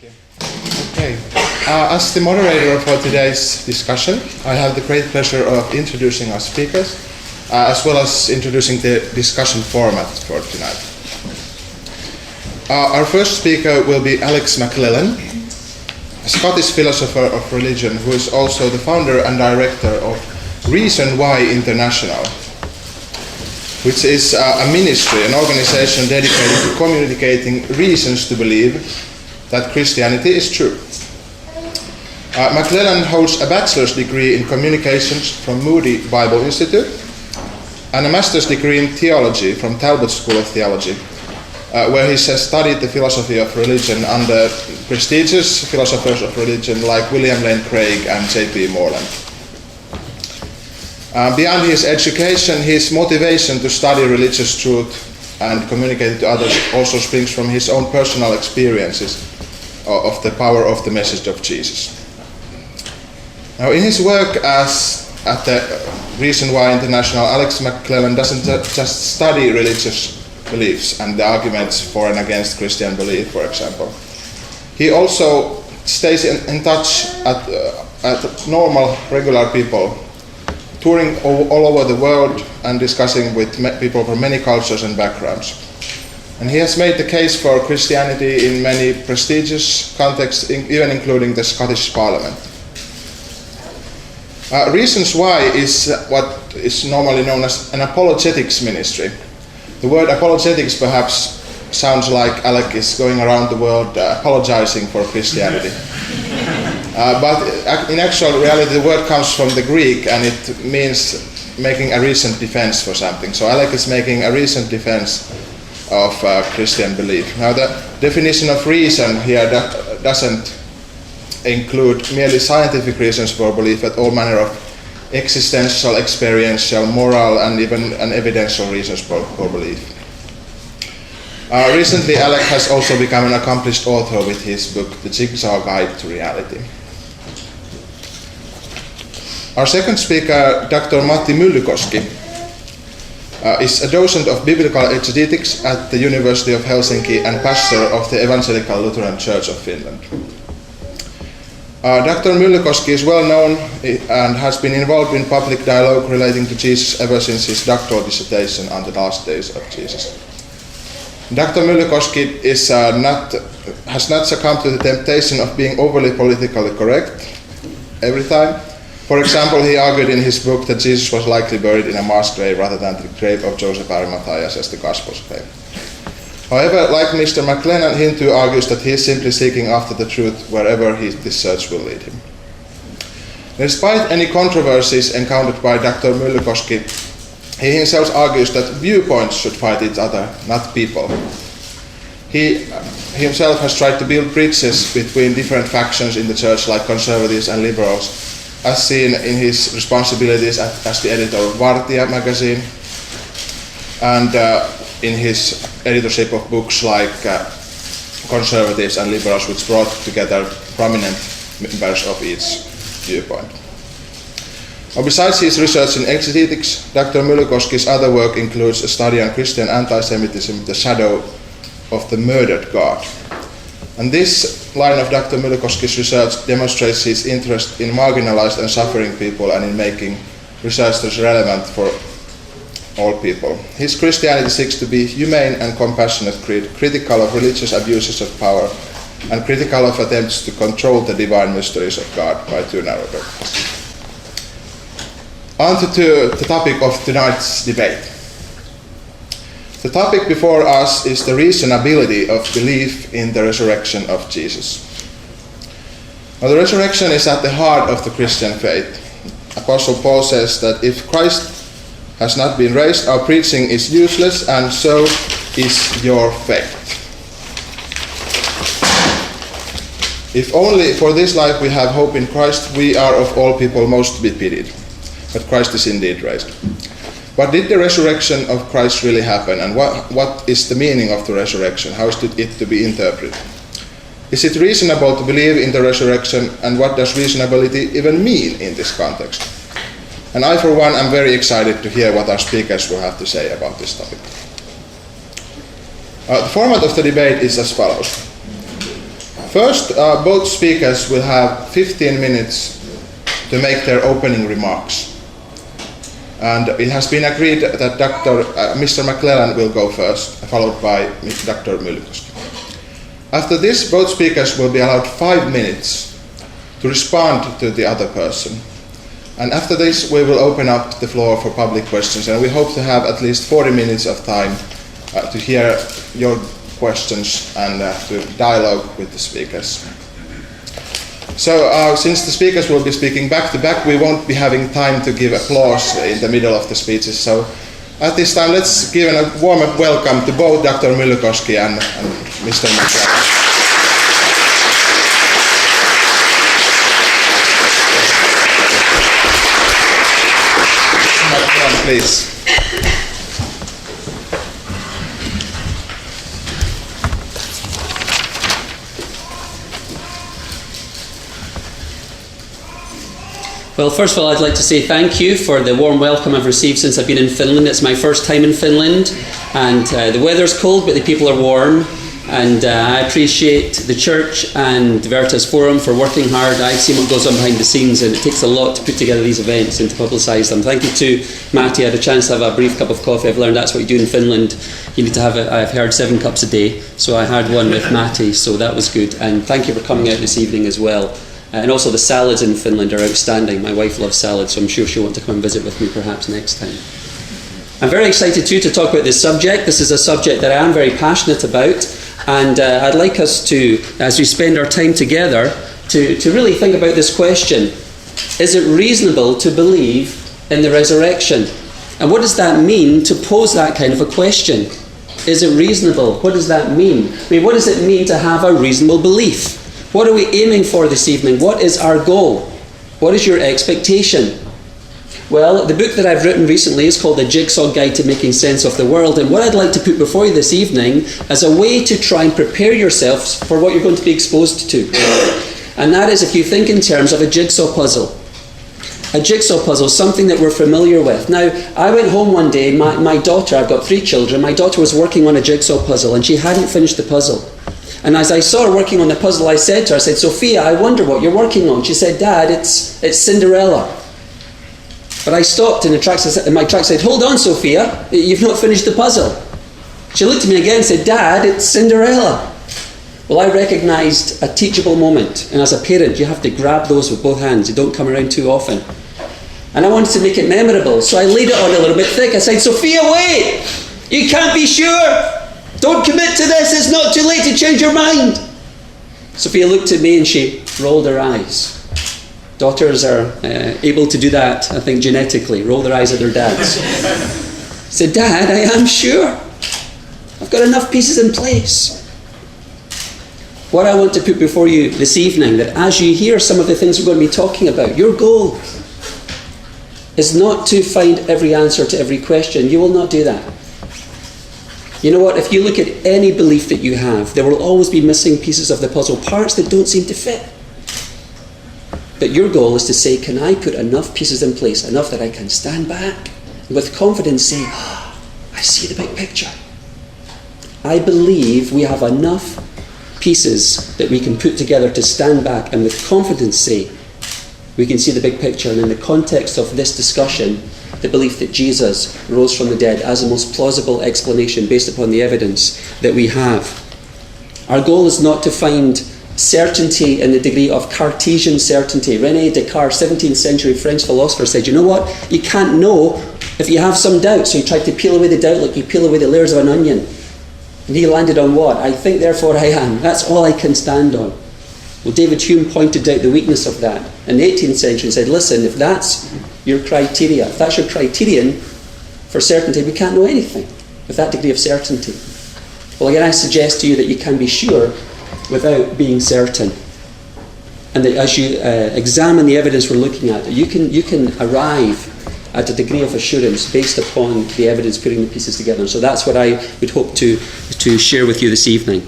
you. Okay. As the moderator for today's discussion, I have the great pleasure of introducing our speakers, as well as introducing the discussion format for tonight. Our first speaker will be Alex McLellan, a Scottish philosopher of religion who is also the founder and director of Reason Why International, which is a ministry, an organization dedicated to communicating reasons to believe that Christianity is true. McLellan holds a bachelor's degree in communications from Moody Bible Institute and a master's degree in theology from Talbot School of Theology, where he has studied the philosophy of religion under prestigious philosophers of religion like William Lane Craig and J.P. Moreland. Beyond his education, his motivation to study religious truth and communicate it to others also springs from his own personal experiences of the power of the message of Jesus. Now, in his work at the Reason Why International, Alex McLellan doesn't just study religious beliefs and the arguments for and against Christian belief, for example. He also stays in touch at normal, regular people, touring all over the world and discussing with people from many cultures and backgrounds. And he has made the case for Christianity in many prestigious contexts, even including the Scottish Parliament. Reasons Why is what is normally known as an apologetics ministry. The word apologetics perhaps sounds like Alec is going around the world apologizing for Christianity. But in actual reality, the word comes from the Greek and it means making a recent defense for something. So Alec is making a recent defense of Christian belief. Now, the definition of reason here doesn't include merely scientific reasons for belief, but all manner of existential, experiential, moral, and even evidential reasons for belief. Recently, Alec has also become an accomplished author with his book, The Jigsaw Guide to Reality. Our second speaker, Dr. Matti Myllykoski, is a docent of biblical exegetics at the University of Helsinki and pastor of the Evangelical Lutheran Church of Finland. Dr. Myllykoski is well known and has been involved in public dialogue relating to Jesus ever since his doctoral dissertation on the last days of Jesus. Dr. Myllykoski has not succumbed to the temptation of being overly politically correct every time. For example, he argued in his book that Jesus was likely buried in a mass grave rather than the grave of Joseph Arimatheus, as the Gospels claim. However, like Mr. McLellan, he too argues that he is simply seeking after the truth wherever this search will lead him. Despite any controversies encountered by Dr. Myllykoski, he himself argues that viewpoints should fight each other, not people. He himself has tried to build bridges between different factions in the church, like conservatives and liberals, as seen in his responsibilities as the editor of Vartija magazine and in his editorship of books like Conservatives and Liberals, which brought together prominent members of each viewpoint. Now, besides his research in exegetics, Dr. Myllykoski's other work includes a study on Christian anti-Semitism, the shadow of the murdered God. And this line of Dr. Myllykoski's research demonstrates his interest in marginalized and suffering people and in making research that's relevant for all people. His Christianity seeks to be humane and compassionate, critical of religious abuses of power, and critical of attempts to control the divine mysteries of God by too narrow dogmas. On to the topic of tonight's debate. The topic before us is the reasonability of belief in the resurrection of Jesus. Now, the resurrection is at the heart of the Christian faith. Apostle Paul says that if Christ has not been raised, our preaching is useless, and so is your faith. If only for this life we have hope in Christ, we are of all people most to be pitied. But Christ is indeed raised. But did the resurrection of Christ really happen, and what is the meaning of the resurrection? How is it to be interpreted? Is it reasonable to believe in the resurrection, and what does reasonability even mean in this context? And I, for one, am very excited to hear what our speakers will have to say about this topic. The format of the debate is as follows. First, both speakers will have 15 minutes to make their opening remarks. And it has been agreed that Mr. McLellan will go first, followed by Dr. Myllykoski. After this, both speakers will be allowed 5 minutes to respond to the other person. And after this, we will open up the floor for public questions, and we hope to have at least 40 minutes of time to hear your questions and to dialogue with the speakers. So since the speakers will be speaking back to back, we won't be having time to give applause in the middle of the speeches. So at this time, let's give a warm welcome to both Dr. Myllykoski and Mr. McLellan. Please. Well, first of all, I'd like to say thank you for the warm welcome I've received since I've been in Finland. It's my first time in Finland, and the weather's cold, but the people are warm. And I appreciate the church and the Veritas Forum for working hard. I've seen what goes on behind the scenes, and it takes a lot to put together these events and to publicise them. Thank you to Matti. I had a chance to have a brief cup of coffee. I've learned that's what you do in Finland. You need to have, I've heard, 7 cups a day. So I had one with Matti, so that was good. And thank you for coming out this evening as well. And also the salads in Finland are outstanding. My wife loves salads, so I'm sure she'll want to come and visit with me perhaps next time. I'm very excited too to talk about this subject. This is a subject that I am very passionate about, and I'd like us to, as we spend our time together, to really think about this question. Is it reasonable to believe in the resurrection? And what does that mean to pose that kind of a question? Is it reasonable? What does that mean? I mean, what does it mean to have a reasonable belief? What are we aiming for this evening? What is our goal? What is your expectation? Well, the book that I've written recently is called The Jigsaw Guide to Making Sense of the World, and what I'd like to put before you this evening is a way to try and prepare yourselves for what you're going to be exposed to. And that is if you think in terms of a jigsaw puzzle. A jigsaw puzzle, something that we're familiar with. Now, I went home one day, my daughter, I've got 3 children, my daughter was working on a jigsaw puzzle and she hadn't finished the puzzle. And as I saw her working on the puzzle, I said to her, I said, Sophia, I wonder what you're working on. She said, Dad, it's Cinderella. But I stopped in my tracks, said, hold on, Sophia, you've not finished the puzzle. She looked at me again and said, Dad, it's Cinderella. Well, I recognised a teachable moment. And as a parent, you have to grab those with both hands. You don't come around too often. And I wanted to make it memorable, so I laid it on a little bit thick. I said, Sophia, wait! You can't be sure! Don't commit to this, it's not too late to change your mind. Sophia looked at me and she rolled her eyes. Daughters are able to do that, I think, genetically, roll their eyes at their dads. I said, Dad, I am sure. I've got enough pieces in place. What I want to put before you this evening, that as you hear some of the things we're going to be talking about, your goal is not to find every answer to every question. You will not do that. You know what, if you look at any belief that you have, there will always be missing pieces of the puzzle, parts that don't seem to fit. But your goal is to say, can I put enough pieces in place, enough that I can stand back and with confidence say, I see the big picture. I believe we have enough pieces that we can put together to stand back and with confidence say, we can see the big picture. And in the context of this discussion, the belief that Jesus rose from the dead as the most plausible explanation based upon the evidence that we have. Our goal is not to find certainty in the degree of Cartesian certainty. René Descartes, 17th century French philosopher, said, you know what? You can't know if you have some doubt. So you try to peel away the doubt like you peel away the layers of an onion. And he landed on what? I think, therefore I am. That's all I can stand on. Well, David Hume pointed out the weakness of that in the 18th century and said, listen, if that's your criteria, if that's your criterion for certainty, we can't know anything with that degree of certainty. Well, again, I suggest to you that you can be sure without being certain. And that as you examine the evidence we're looking at, you can arrive at a degree of assurance based upon the evidence putting the pieces together. So that's what I would hope to share with you this evening.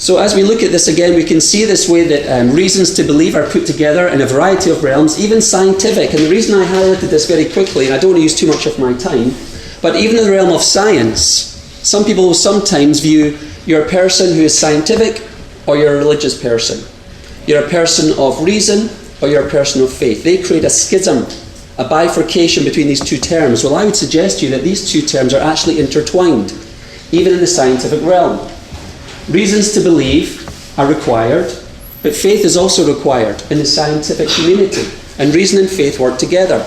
So as we look at this again, we can see this way that reasons to believe are put together in a variety of realms, even scientific. And the reason I highlighted this very quickly, and I don't want to use too much of my time, but even in the realm of science, some people will sometimes view you're a person who is scientific or you're a religious person. You're a person of reason or you're a person of faith. They create a schism, a bifurcation between these two terms. Well, I would suggest to you that these two terms are actually intertwined, even in the scientific realm. Reasons to believe are required, but faith is also required in the scientific community, and reason and faith work together.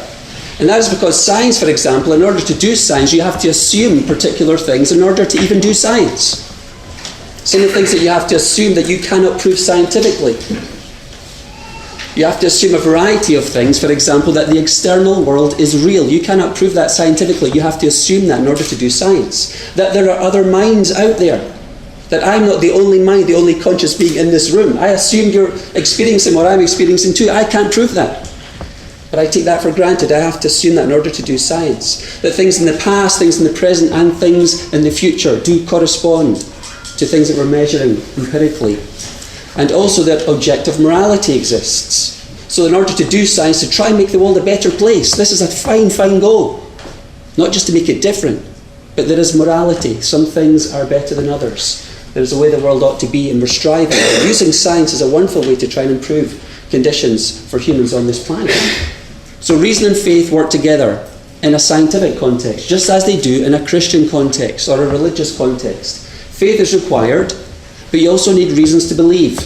And that is because science, for example, in order to do science, you have to assume particular things in order to even do science. Some of the things that you have to assume that you cannot prove scientifically. You have to assume a variety of things. For example, that the external world is real. You cannot prove that scientifically. You have to assume that in order to do science. That there are other minds out there. That I'm not the only mind, the only conscious being in this room. I assume you're experiencing what I'm experiencing too. I can't prove that. But I take that for granted. I have to assume that in order to do science. That things in the past, things in the present, and things in the future do correspond to things that we're measuring empirically. And also that objective morality exists. So in order to do science, to try and make the world a better place, this is a fine, fine goal. Not just to make it different, but there is morality. Some things are better than others. There's a way the world ought to be, and we're striving. Using science is a wonderful way to try and improve conditions for humans on this planet. So reason and faith work together in a scientific context, just as they do in a Christian context or a religious context. Faith is required, but you also need reasons to believe.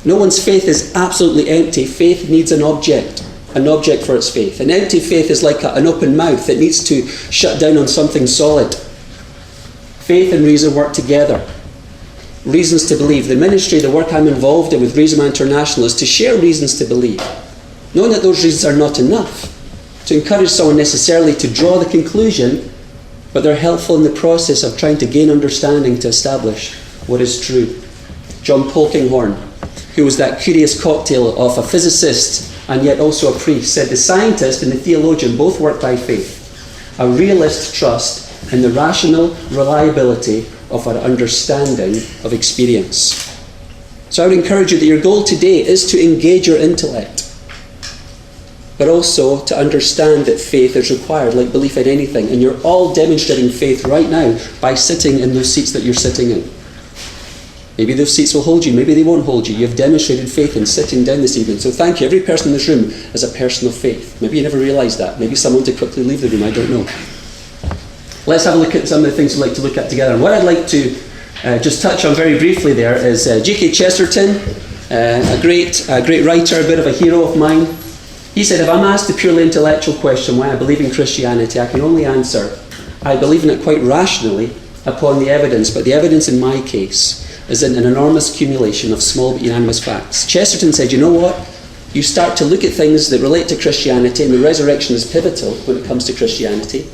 No one's faith is absolutely empty. Faith needs an object for its faith. An empty faith is like an open mouth that needs to shut down on something solid. Faith and reason work together. Reasons to believe. The ministry, the work I'm involved in with Reason International is to share reasons to believe. Knowing that those reasons are not enough to encourage someone necessarily to draw the conclusion, but they're helpful in the process of trying to gain understanding to establish what is true. John Polkinghorne, who was that curious cocktail of a physicist and yet also a priest, said the scientist and the theologian both work by faith. A realist trust in the rational reliability of our understanding of experience. So I would encourage you that your goal today is to engage your intellect, but also to understand that faith is required, like belief in anything. And you're all demonstrating faith right now by sitting in those seats that you're sitting in. Maybe those seats will hold you, maybe they won't hold you. You've demonstrated faith in sitting down this evening. So thank you. Every person in this room is a person of faith. Maybe you never realised that. Maybe someone to quickly leave the room, I don't know. Let's have a look at some of the things we'd like to look at together. And what I'd like to just touch on very briefly there is G.K. Chesterton, a great writer, a bit of a hero of mine. He said, if I'm asked a purely intellectual question why I believe in Christianity, I can only answer, I believe in it quite rationally upon the evidence, but the evidence in my case is in an enormous accumulation of small but unanimous facts. Chesterton said, you know what? You start to look at things that relate to Christianity, and the resurrection is pivotal when it comes to Christianity.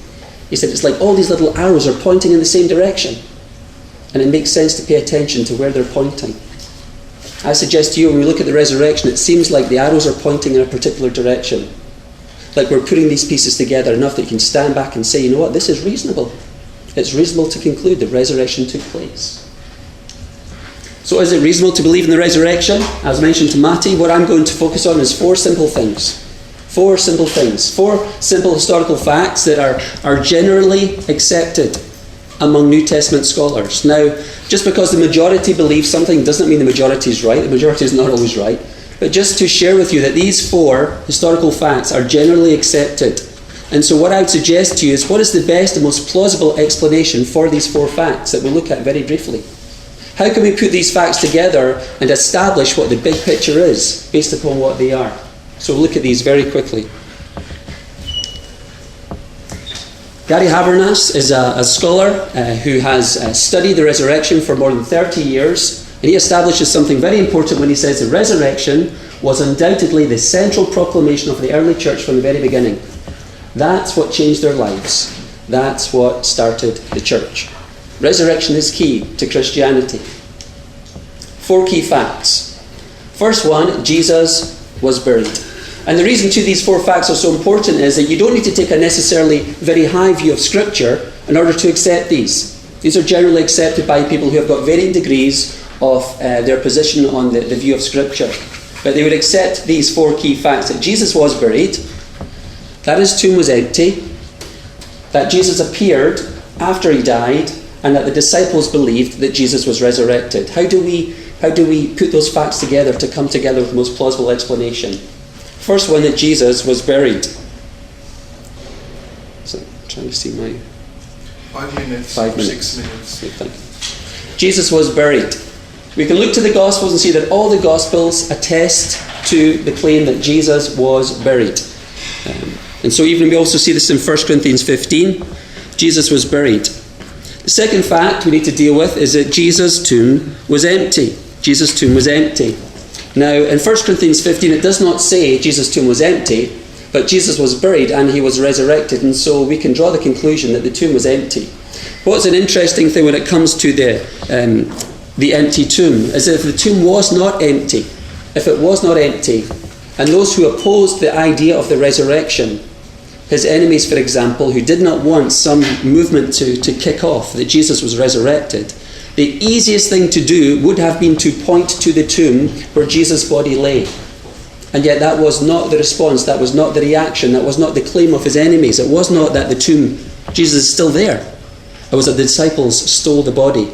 He said, it's like all these little arrows are pointing in the same direction, and it makes sense to pay attention to where they're pointing. I suggest to you, when we look at the resurrection, it seems like the arrows are pointing in a particular direction. Like we're putting these pieces together enough that you can stand back and say, you know what, this is reasonable. It's reasonable to conclude the resurrection took place. So is it reasonable to believe in the resurrection? As mentioned to Matti, what I'm going to focus on is four simple things. Four simple things. Four simple historical facts that are generally accepted among New Testament scholars. Now, just because the majority believes something doesn't mean the majority is right. The majority is not always right. But just to share with you that these four historical facts are generally accepted. And so what I would suggest to you is what is the best and most plausible explanation for these four facts that we'll look at very briefly. How can we put these facts together and establish what the big picture is based upon what they are? So we'll look at these very quickly. Gary Habermas is a scholar who has studied the resurrection for more than 30 years, and he establishes something very important when he says the resurrection was undoubtedly the central proclamation of the early church from the very beginning. That's what changed their lives. That's what started the church. Resurrection is key to Christianity. Four key facts. First one, Jesus was buried. And the reason to these four facts are so important is that you don't need to take a necessarily very high view of Scripture in order to accept these. These are generally accepted by people who have got varying degrees of their position on the view of Scripture. But they would accept these four key facts: that Jesus was buried, that his tomb was empty, that Jesus appeared after he died, and that the disciples believed that Jesus was resurrected. How do we how do we put those facts together to come together with the most plausible explanation? First one, that Jesus was buried. So I'm trying to see my 5 minutes. 5 minutes. 6 minutes. Thank you. Jesus was buried. We can look to the Gospels and see that all the Gospels attest to the claim that Jesus was buried. And so even we also see this in 1 Corinthians 15. Jesus was buried. The second fact we need to deal with is that Jesus' tomb was empty. Jesus' tomb was empty. Now, in 1 Corinthians 15, it does not say Jesus' tomb was empty, but Jesus was buried and he was resurrected. And so we can draw the conclusion that the tomb was empty. What's an interesting thing when it comes to the empty tomb is that if the tomb was not empty, if it was not empty, and those who opposed the idea of the resurrection, his enemies, for example, who did not want some movement to kick off that Jesus was resurrected, the easiest thing to do would have been to point to the tomb where Jesus' body lay. And yet that was not the response, that was not the reaction, that was not the claim of his enemies. It was not that the tomb, Jesus is still there. It was that the disciples stole the body.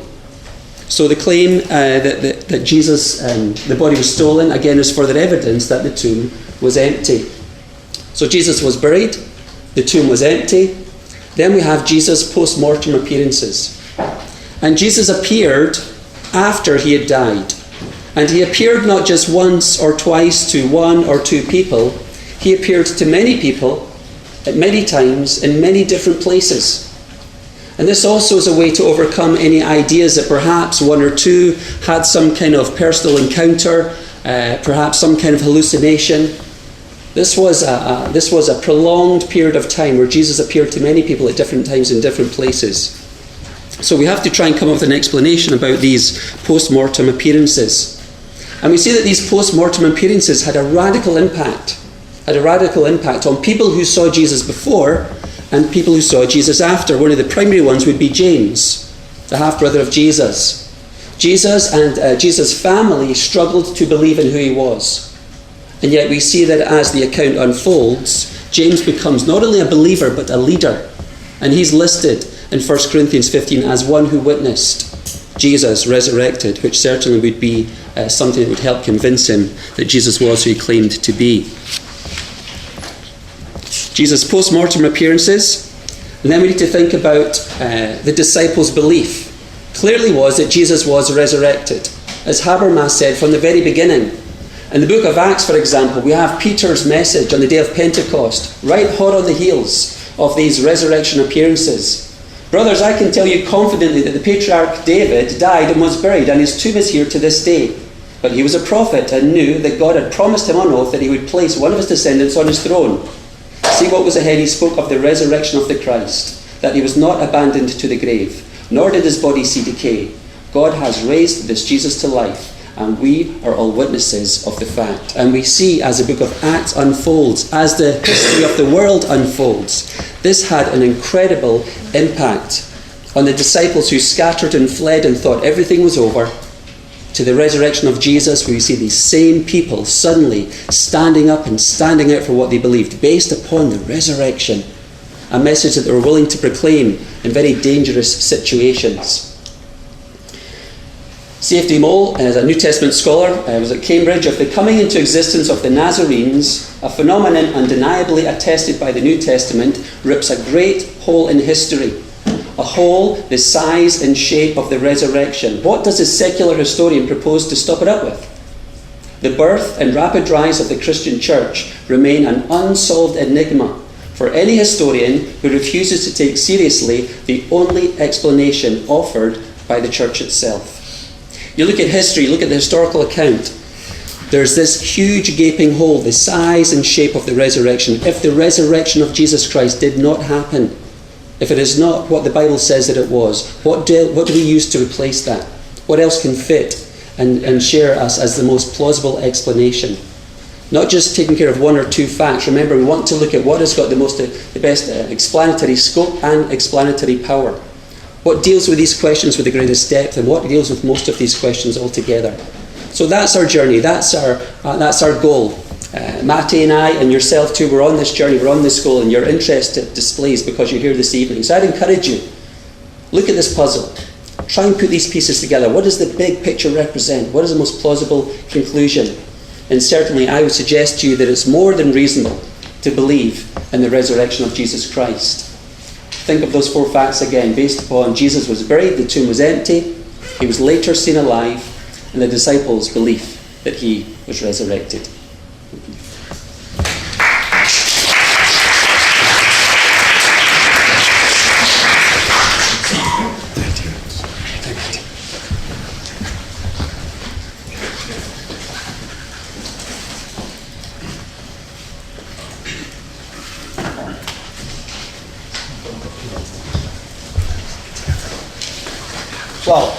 So the claim that Jesus, the body was stolen, again, is further evidence that the tomb was empty. So Jesus was buried, the tomb was empty. Then we have Jesus' post-mortem appearances. And Jesus appeared after he had died. And he appeared not just once or twice to one or two people. He appeared to many people at many times in many different places. And this also is a way to overcome any ideas that perhaps one or two had some kind of personal encounter, perhaps some kind of hallucination. This was a prolonged period of time where Jesus appeared to many people at different times in different places. So we have to try and come up with an explanation about these post-mortem appearances. And we see that these post-mortem appearances had a radical impact on people who saw Jesus before and people who saw Jesus after. One of the primary ones would be James, the half-brother of Jesus. Jesus and Jesus' family struggled to believe in who he was. And yet we see that as the account unfolds, James becomes not only a believer but a leader. And he's listed in 1 Corinthians 15 as one who witnessed Jesus resurrected, which certainly would be something that would help convince him that Jesus was who he claimed to be. Jesus' post-mortem appearances. And then we need to think about the disciples' belief. Clearly was that Jesus was resurrected. As Habermas said from the very beginning. In the book of Acts, for example, we have Peter's message on the day of Pentecost, right hot on the heels of these resurrection appearances. Brothers, I can tell you confidently that the patriarch David died and was buried, and his tomb is here to this day. But he was a prophet and knew that God had promised him on oath that he would place one of his descendants on his throne. See what was ahead. He spoke of the resurrection of the Christ, that he was not abandoned to the grave, nor did his body see decay. God has raised this Jesus to life, and we are all witnesses of the fact. And we see as the book of Acts unfolds, as the history of the world unfolds, this had an incredible impact on the disciples who scattered and fled and thought everything was over, to the resurrection of Jesus, where we see these same people suddenly standing up and standing out for what they believed, based upon the resurrection, a message that they were willing to proclaim in very dangerous situations. C.F.D. Moll, as a New Testament scholar, was at Cambridge, of the coming into existence of the Nazarenes, a phenomenon undeniably attested by the New Testament, rips a great hole in history. A hole the size and shape of the resurrection. What does a secular historian propose to stop it up with? The birth and rapid rise of the Christian church remain an unsolved enigma for any historian who refuses to take seriously the only explanation offered by the church itself. You look at history, look at the historical account. There's this huge gaping hole, the size and shape of the resurrection. If the resurrection of Jesus Christ did not happen, if it is not what the Bible says that it was, what do we use to replace that? What else can fit and share us as the most plausible explanation? Not just taking care of one or two facts. Remember, we want to look at what has got the best explanatory scope and explanatory power. What deals with these questions with the greatest depth, and what deals with most of these questions altogether. So that's our journey. That's our goal. Matti and I and yourself too, we're on this journey, we're on this goal, and your interest displays because you're here this evening. So I'd encourage you, look at this puzzle. try and put these pieces together. What does the big picture represent? What is the most plausible conclusion? And certainly I would suggest to you that it's more than reasonable to believe in the resurrection of Jesus Christ. Think of those 4 facts again, based upon Jesus was buried, the tomb was empty, he was later seen alive, and the disciples' belief that he was resurrected. Well,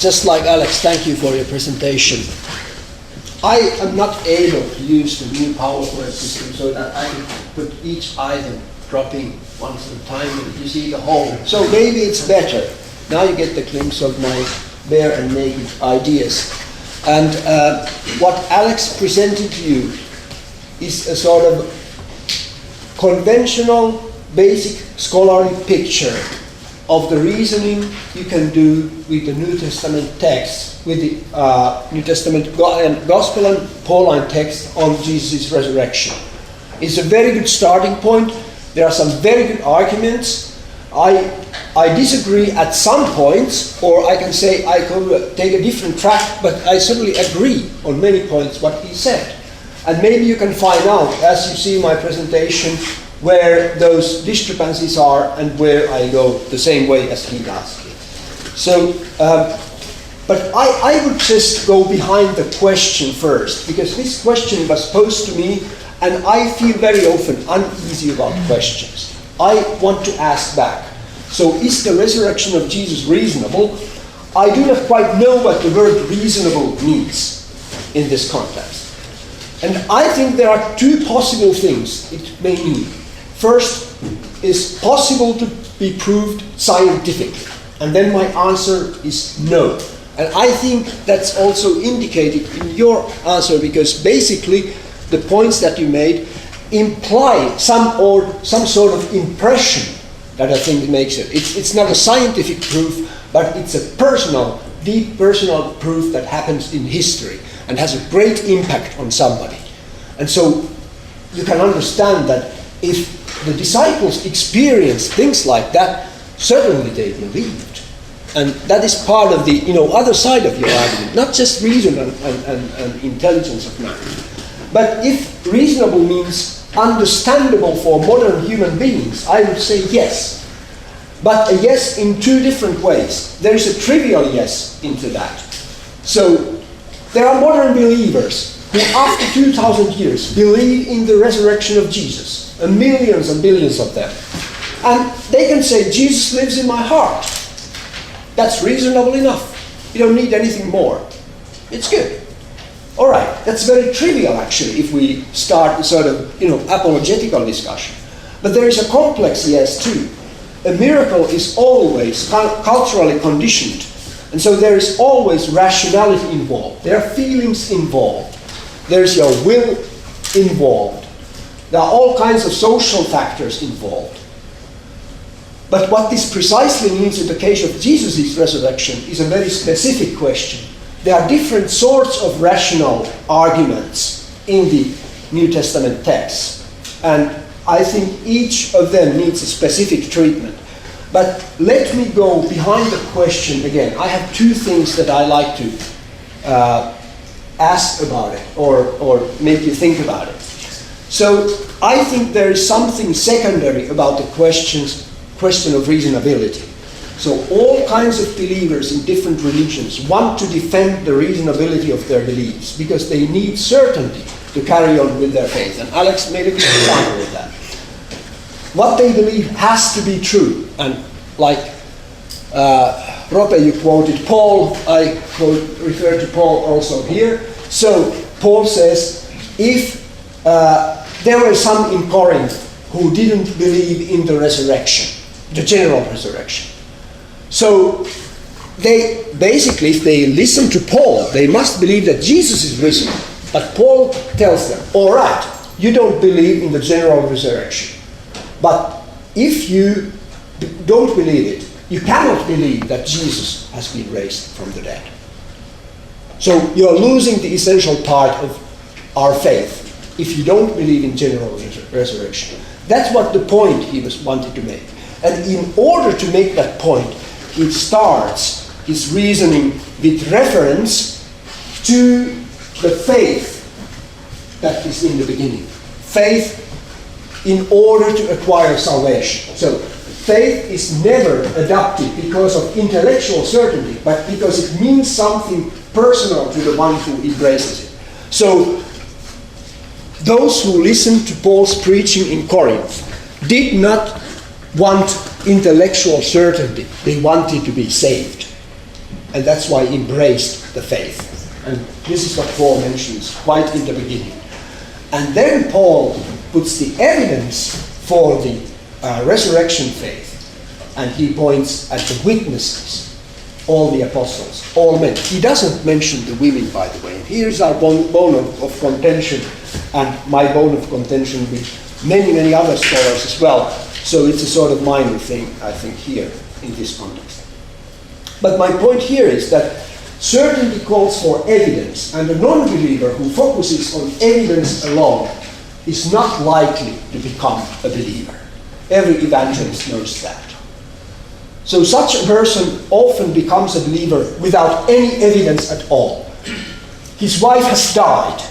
just like Alex, thank you for your presentation. I am not able to use the new PowerPoint system so that I can put each item dropping once at a time and you see the whole. So maybe it's better. Now you get the glimpse of my bare and naked ideas. And what Alex presented to you is a sort of conventional, basic scholarly picture of the reasoning you can do with the New Testament text, with the New Testament Gospel and Pauline text on Jesus' resurrection. It's a very good starting point. There are some very good arguments. I disagree at some points, or I can say I could take a different track, but I certainly agree on many points what he said. And maybe you can find out, as you see my presentation, where those discrepancies are and where I go the same way as he does. So, but I would just go behind the question first, because this question was posed to me and I feel very often uneasy about questions. I want to ask back. So is the resurrection of Jesus reasonable? I do not quite know what the word reasonable means in this context. And I think there are 2 possible things it may mean. First, is possible to be proved scientifically? And then my answer is no. And I think that's also indicated in your answer, because basically the points that you made imply some sort of impression that I think makes it. It's not a scientific proof, but it's a personal, deep personal proof that happens in history and has a great impact on somebody. And so you can understand that if the disciples experienced things like that, certainly they believed. And that is part of the other side of your argument, not just reason and intelligence of man. But if reasonable means understandable for modern human beings, I would say yes. But a yes in 2 different ways. There is a trivial yes into that. So there are modern believers who after 2,000 years believe in the resurrection of Jesus, and millions and billions of them. And they can say, Jesus lives in my heart. That's reasonable enough. You don't need anything more. It's good. All right, that's very trivial actually if we start a sort of apologetical discussion. But there is a complex yes too. A miracle is always culturally conditioned, and so there is always rationality involved. There are feelings involved. There's your will involved. There are all kinds of social factors involved. But what this precisely means in the case of Jesus' resurrection is a very specific question. There are different sorts of rational arguments in the New Testament text. And I think each of them needs a specific treatment. But let me go behind the question again. I have 2 things that I like to ask about it or make you think about it. So I think there is something secondary about the question of reasonability. So all kinds of believers in different religions want to defend the reasonability of their beliefs because they need certainty to carry on with their faith. And Alex made a good example of that. What they believe has to be true. And like Rope, you quoted Paul, I refer to Paul also here. So Paul says, if there were some in Corinth who didn't believe in the resurrection, the general resurrection. So they basically, if they listen to Paul, they must believe that Jesus is risen. But Paul tells them, all right, you don't believe in the general resurrection. But if you don't believe it, you cannot believe that Jesus has been raised from the dead. So you're losing the essential part of our faith if you don't believe in general resurrection. That's what the point he was wanted to make. And in order to make that point, he starts his reasoning with reference to the faith that is in the beginning. Faith in order to acquire salvation. So faith is never adopted because of intellectual certainty, but because it means something personal to the one who embraces it. So those who listened to Paul's preaching in Corinth did not want intellectual certainty. They wanted to be saved. And that's why he embraced the faith. And this is what Paul mentions right in the beginning. And then Paul puts the evidence for the resurrection faith. And he points at the witnesses, all the apostles, all men. He doesn't mention the women, by the way. Here's our bone of contention, and my bone of contention with many other scholars as well. So it's a sort of minor thing, I think, here in this context. But my point here is that certainty calls for evidence, and a non-believer who focuses on evidence alone is not likely to become a believer. Every evangelist knows that. So such a person often becomes a believer without any evidence at all. His wife has died,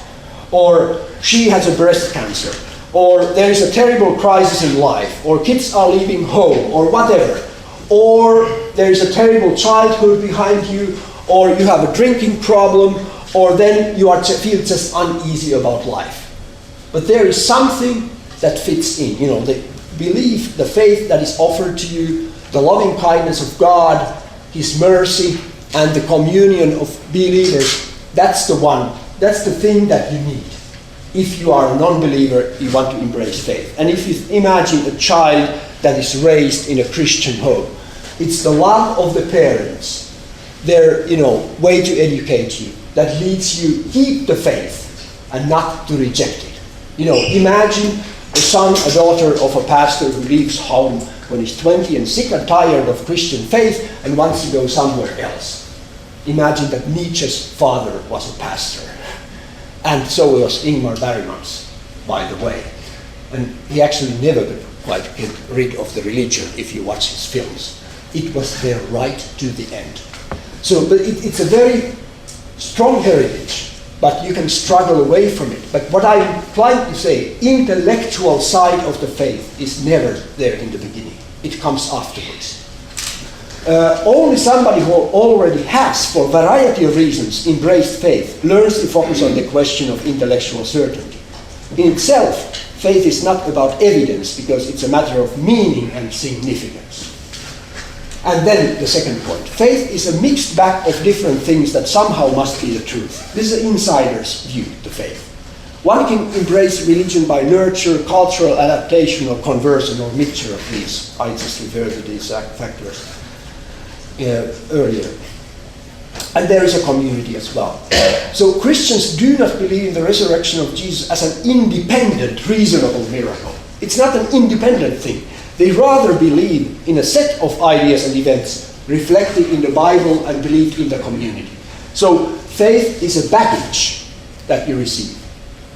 or she has a breast cancer, or there is a terrible crisis in life, or kids are leaving home, or whatever, or there is a terrible childhood behind you, or you have a drinking problem, or then you feel just uneasy about life. But there is something that fits in, the belief, the faith that is offered to you, the loving kindness of God, His mercy, and the communion of believers. That's the one, that's the thing that you need. If you are a non-believer, you want to embrace faith. And if you imagine a child that is raised in a Christian home, it's the love of the parents, their way to educate you, that leads you to keep the faith and not to reject it. Imagine a son, a daughter of a pastor who leaves home when he's 20 and sick and tired of Christian faith and wants to go somewhere else. Imagine that Nietzsche's father was a pastor. And so was Ingmar Bergman's, by the way. And he actually never could quite get rid of the religion if you watch his films. It was there right to the end. So, but it's a very strong heritage, but you can struggle away from it. But what I'm trying to say, intellectual side of the faith is never there in the beginning. It comes afterwards. Only somebody who already has, for a variety of reasons, embraced faith, learns to focus on the question of intellectual certainty. In itself, faith is not about evidence, because it's a matter of meaning and significance. And then the second point. Faith is a mixed bag of different things that somehow must be the truth. This is an insider's view to faith. One can embrace religion by nurture, cultural adaptation, or conversion, or mixture of these. I just referred to these factors earlier. And there is a community as well. So Christians do not believe in the resurrection of Jesus as an independent, reasonable miracle. It's not an independent thing. They rather believe in a set of ideas and events reflected in the Bible and believed in the community. So faith is a baggage that you receive.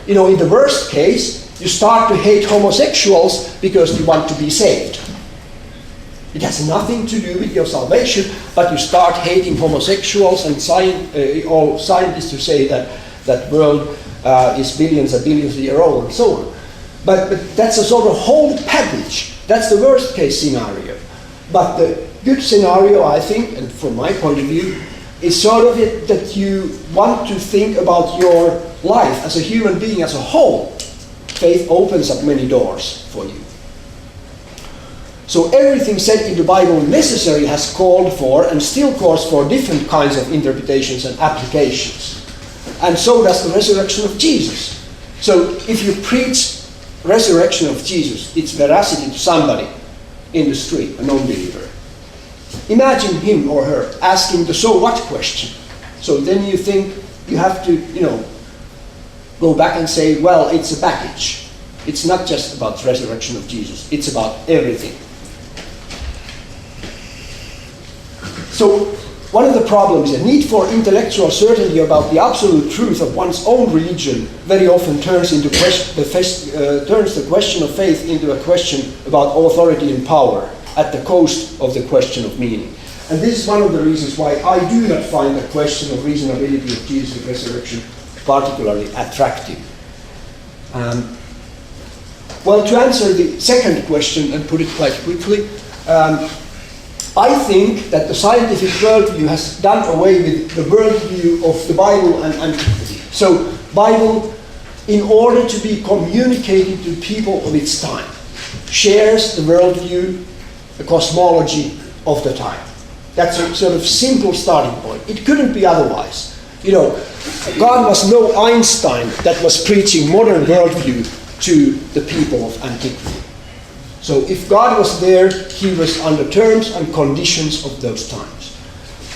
In the worst case, you start to hate homosexuals because you want to be saved. It has nothing to do with your salvation, but you start hating homosexuals, and all scientists who say that world is billions and billions of years old, and so on. But that's a sort of whole package. That's the worst case scenario. But the good scenario, I think, and from my point of view, is sort of it that you want to think about your life as a human being as a whole. Faith opens up many doors for you. So everything said in the Bible necessarily has called for and still calls for different kinds of interpretations and applications. And so does the resurrection of Jesus. So if you preach resurrection of Jesus, its veracity to somebody in the street, a non-believer, imagine him or her asking the so what question. So then you think you have to, go back and say, well, it's a package. It's not just about the resurrection of Jesus. It's about everything. So one of the problems is the need for intellectual certainty about the absolute truth of one's own religion very often turns the question of faith into a question about authority and power at the cost of the question of meaning. And this is one of the reasons why I do not find the question of reasonability of Jesus' resurrection particularly attractive. Well, to answer the second question and put it quite quickly, I think that the scientific worldview has done away with the worldview of the Bible and antiquity. So, Bible, in order to be communicated to people of its time, shares the worldview, the cosmology of the time. That's a sort of simple starting point. It couldn't be otherwise. You know, God was no Einstein that was preaching modern worldview to the people of antiquity. So if God was there, he was under terms and conditions of those times.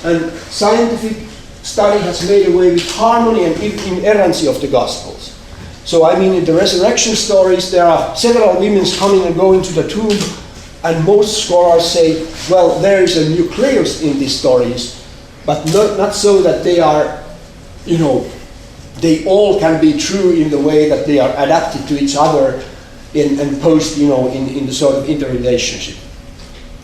And scientific study has made away with harmony and inerrancy of the Gospels. So I mean, in the resurrection stories, there are several women coming and going to the tomb, and most scholars say, well, there is a nucleus in these stories, but not so that they are, you know, they all can be true in the way that they are adapted to each other and posed, you know, in the sort of interrelationship.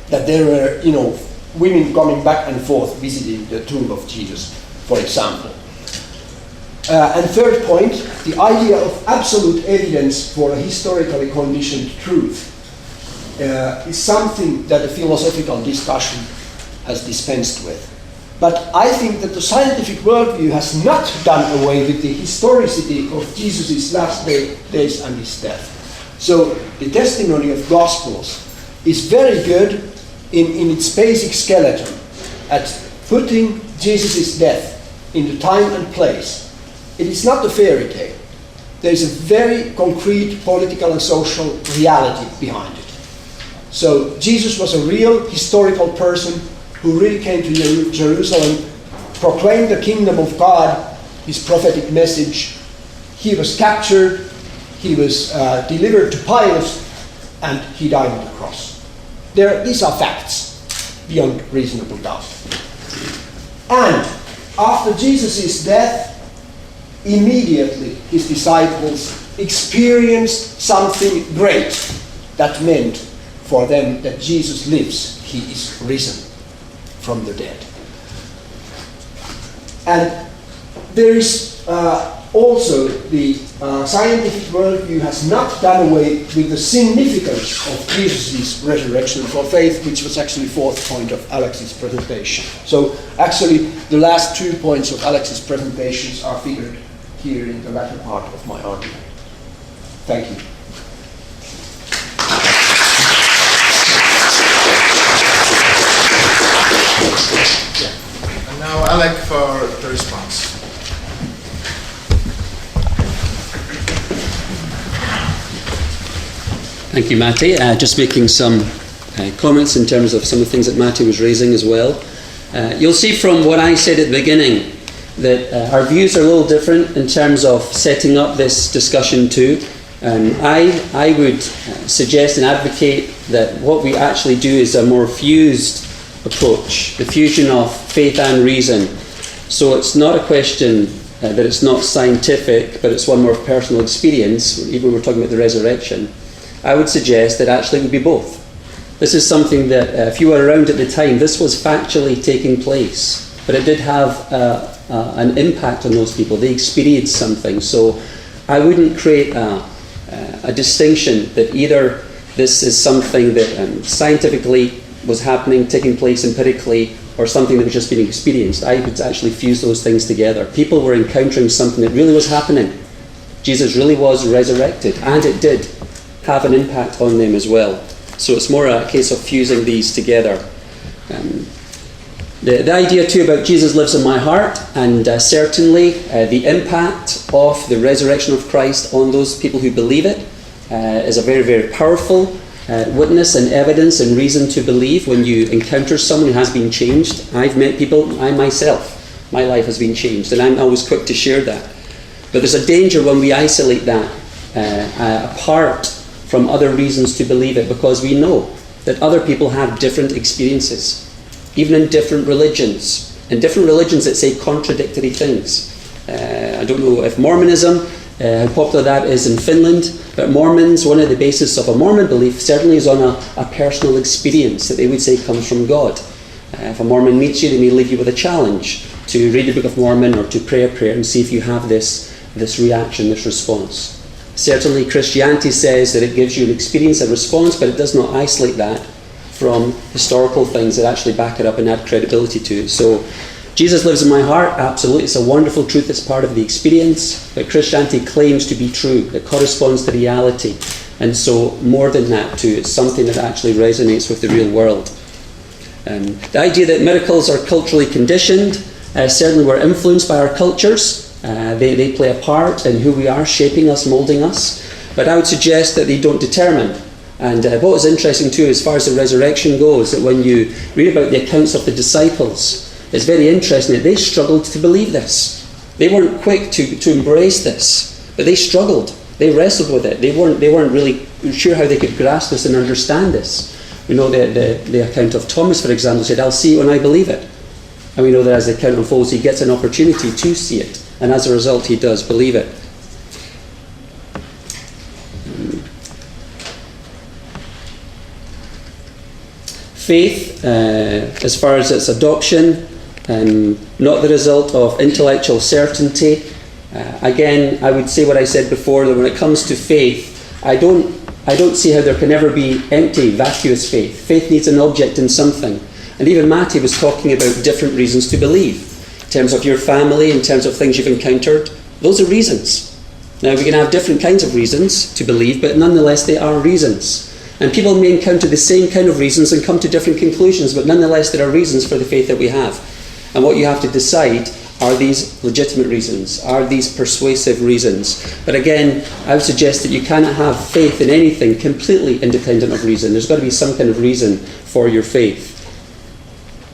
That there were, you know, women coming back and forth visiting the tomb of Jesus, for example. And third point, the idea of absolute evidence for a historically conditioned truth is something that the philosophical discussion has dispensed with. But I think that the scientific worldview has not done away with the historicity of Jesus' last days and his death. So the testimony of Gospels is very good in its basic skeleton at putting Jesus' death into time and place. It is not a fairy tale. There is a very concrete political and social reality behind it. So Jesus was a real historical person who really came to Jerusalem, proclaimed the kingdom of God, his prophetic message. He was captured, he was delivered to Pilate, and he died on the cross. These are facts beyond reasonable doubt. And after Jesus' death, immediately his disciples experienced something great that meant for them that Jesus lives, he is risen from the dead. And there is also the scientific worldview has not done away with the significance of Jesus' resurrection for faith, which was actually fourth point of Alex's presentation. So actually the last 2 points of Alex's presentations are figured here in the latter part of my argument. Thank you. And now Alec for the response. Thank you, Matti. Just making some comments in terms of some of the things that Matti was raising as well. You'll see from what I said at the beginning that our views are a little different in terms of setting up this discussion too. I would suggest and advocate that what we actually do is a more fused approach, the fusion of faith and reason. So it's not a question that it's not scientific, but it's one more personal experience, even when we're talking about the resurrection. I would suggest that actually it would be both. This is something that, if you were around at the time, this was factually taking place, but it did have an impact on those people. They experienced something. So I wouldn't create a distinction that either this is something that scientifically was happening, taking place empirically, or something that was just being experienced. I would actually fuse those things together. People were encountering something that really was happening. Jesus really was resurrected, and it did have an impact on them as well. So it's more a case of fusing these together. The idea too about Jesus lives in my heart, and certainly the impact of the resurrection of Christ on those people who believe it is a very, very powerful witness and evidence and reason to believe when you encounter someone who has been changed. I've met people, I myself, my life has been changed, and I'm always quick to share that. But there's a danger when we isolate that apart from other reasons to believe it, because we know that other people have different experiences. even in different religions. In different religions that say contradictory things. I don't know if Mormonism, how popular that is in Finland, but Mormons, one of the bases of a Mormon belief certainly is on a personal experience that they would say comes from God. If a Mormon meets you, they may leave you with a challenge to read the Book of Mormon or to pray a prayer and see if you have this reaction, this response. Certainly Christianity says that it gives you an experience, a response, but it does not isolate that from historical things that actually back it up and add credibility to it. So Jesus lives in my heart, absolutely. It's a wonderful truth, it's part of the experience, but Christianity claims to be true. It corresponds to reality. And so more than that too, it's something that actually resonates with the real world. The idea that miracles are culturally conditioned, certainly we're influenced by our cultures. They play a part in who we are, shaping us, moulding us. But I would suggest that they don't determine. And what was interesting too, as far as the resurrection goes, that when you read about the accounts of the disciples, it's very interesting that they struggled to believe this. They weren't quick to embrace this, but they struggled. They wrestled with it. They weren't really sure how they could grasp this and understand this. We know the account of Thomas, for example, said, "I'll see it when I believe it." And we know that as the account unfolds, he gets an opportunity to see it. And as a result, he does believe it. Faith, as far as its adoption, not the result of intellectual certainty. Again, I would say what I said before, that when it comes to faith, I don't see how there can ever be empty, vacuous faith. Faith needs an object in something. And even Matti was talking about different reasons to believe. In terms of your family, in terms of things you've encountered, those are reasons. Now, we can have different kinds of reasons to believe, but nonetheless they are reasons. And people may encounter the same kind of reasons and come to different conclusions, but nonetheless there are reasons for the faith that we have. And what you have to decide, are these legitimate reasons? Are these persuasive reasons? But again, I would suggest that you cannot have faith in anything completely independent of reason. There's got to be some kind of reason for your faith.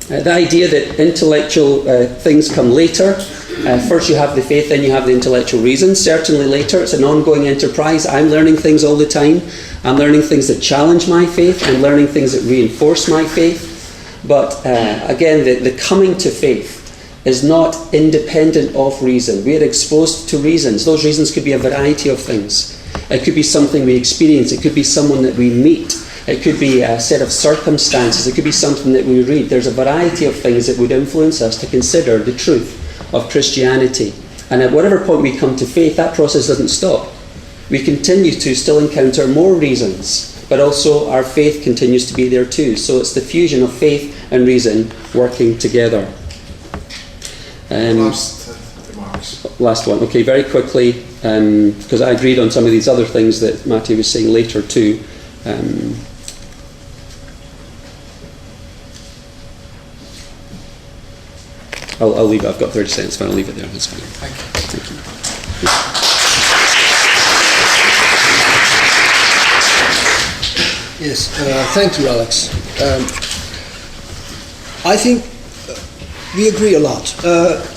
The idea that intellectual things come later. First you have the faith, then you have the intellectual reasons. Certainly later, it's an ongoing enterprise. I'm learning things all the time. I'm learning things that challenge my faith. I'm learning things that reinforce my faith. But again, the coming to faith is not independent of reason. We are exposed to reasons. Those reasons could be a variety of things. It could be something we experience. It could be someone that we meet. It could be a set of circumstances. It could be something that we read. There's a variety of things that would influence us to consider the truth of Christianity. And at whatever point we come to faith, that process doesn't stop. We continue to still encounter more reasons, but also our faith continues to be there too. So it's the fusion of faith and reason working together. Last one. Okay, very quickly, because I agreed on some of these other things that Matti was saying later too. I'll leave it. I've got 30 seconds, fine. I'll leave it there. That's fine. Thank you. Yes, thank you, Alex. I think we agree a lot.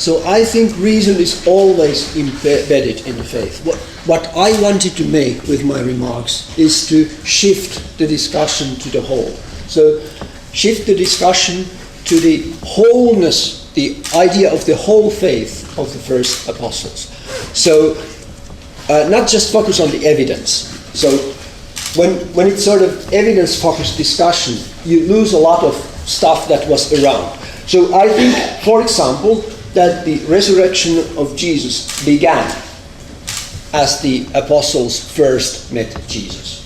So I think reason is always embedded in the faith. What I wanted to make with my remarks is to shift the discussion to the whole. So shift the discussion to the wholeness, the idea of the whole faith of the first apostles. So not just focus on the evidence. So when it's sort of evidence-focused discussion, you lose a lot of stuff that was around. So I think, for example, that the resurrection of Jesus began as the apostles first met Jesus.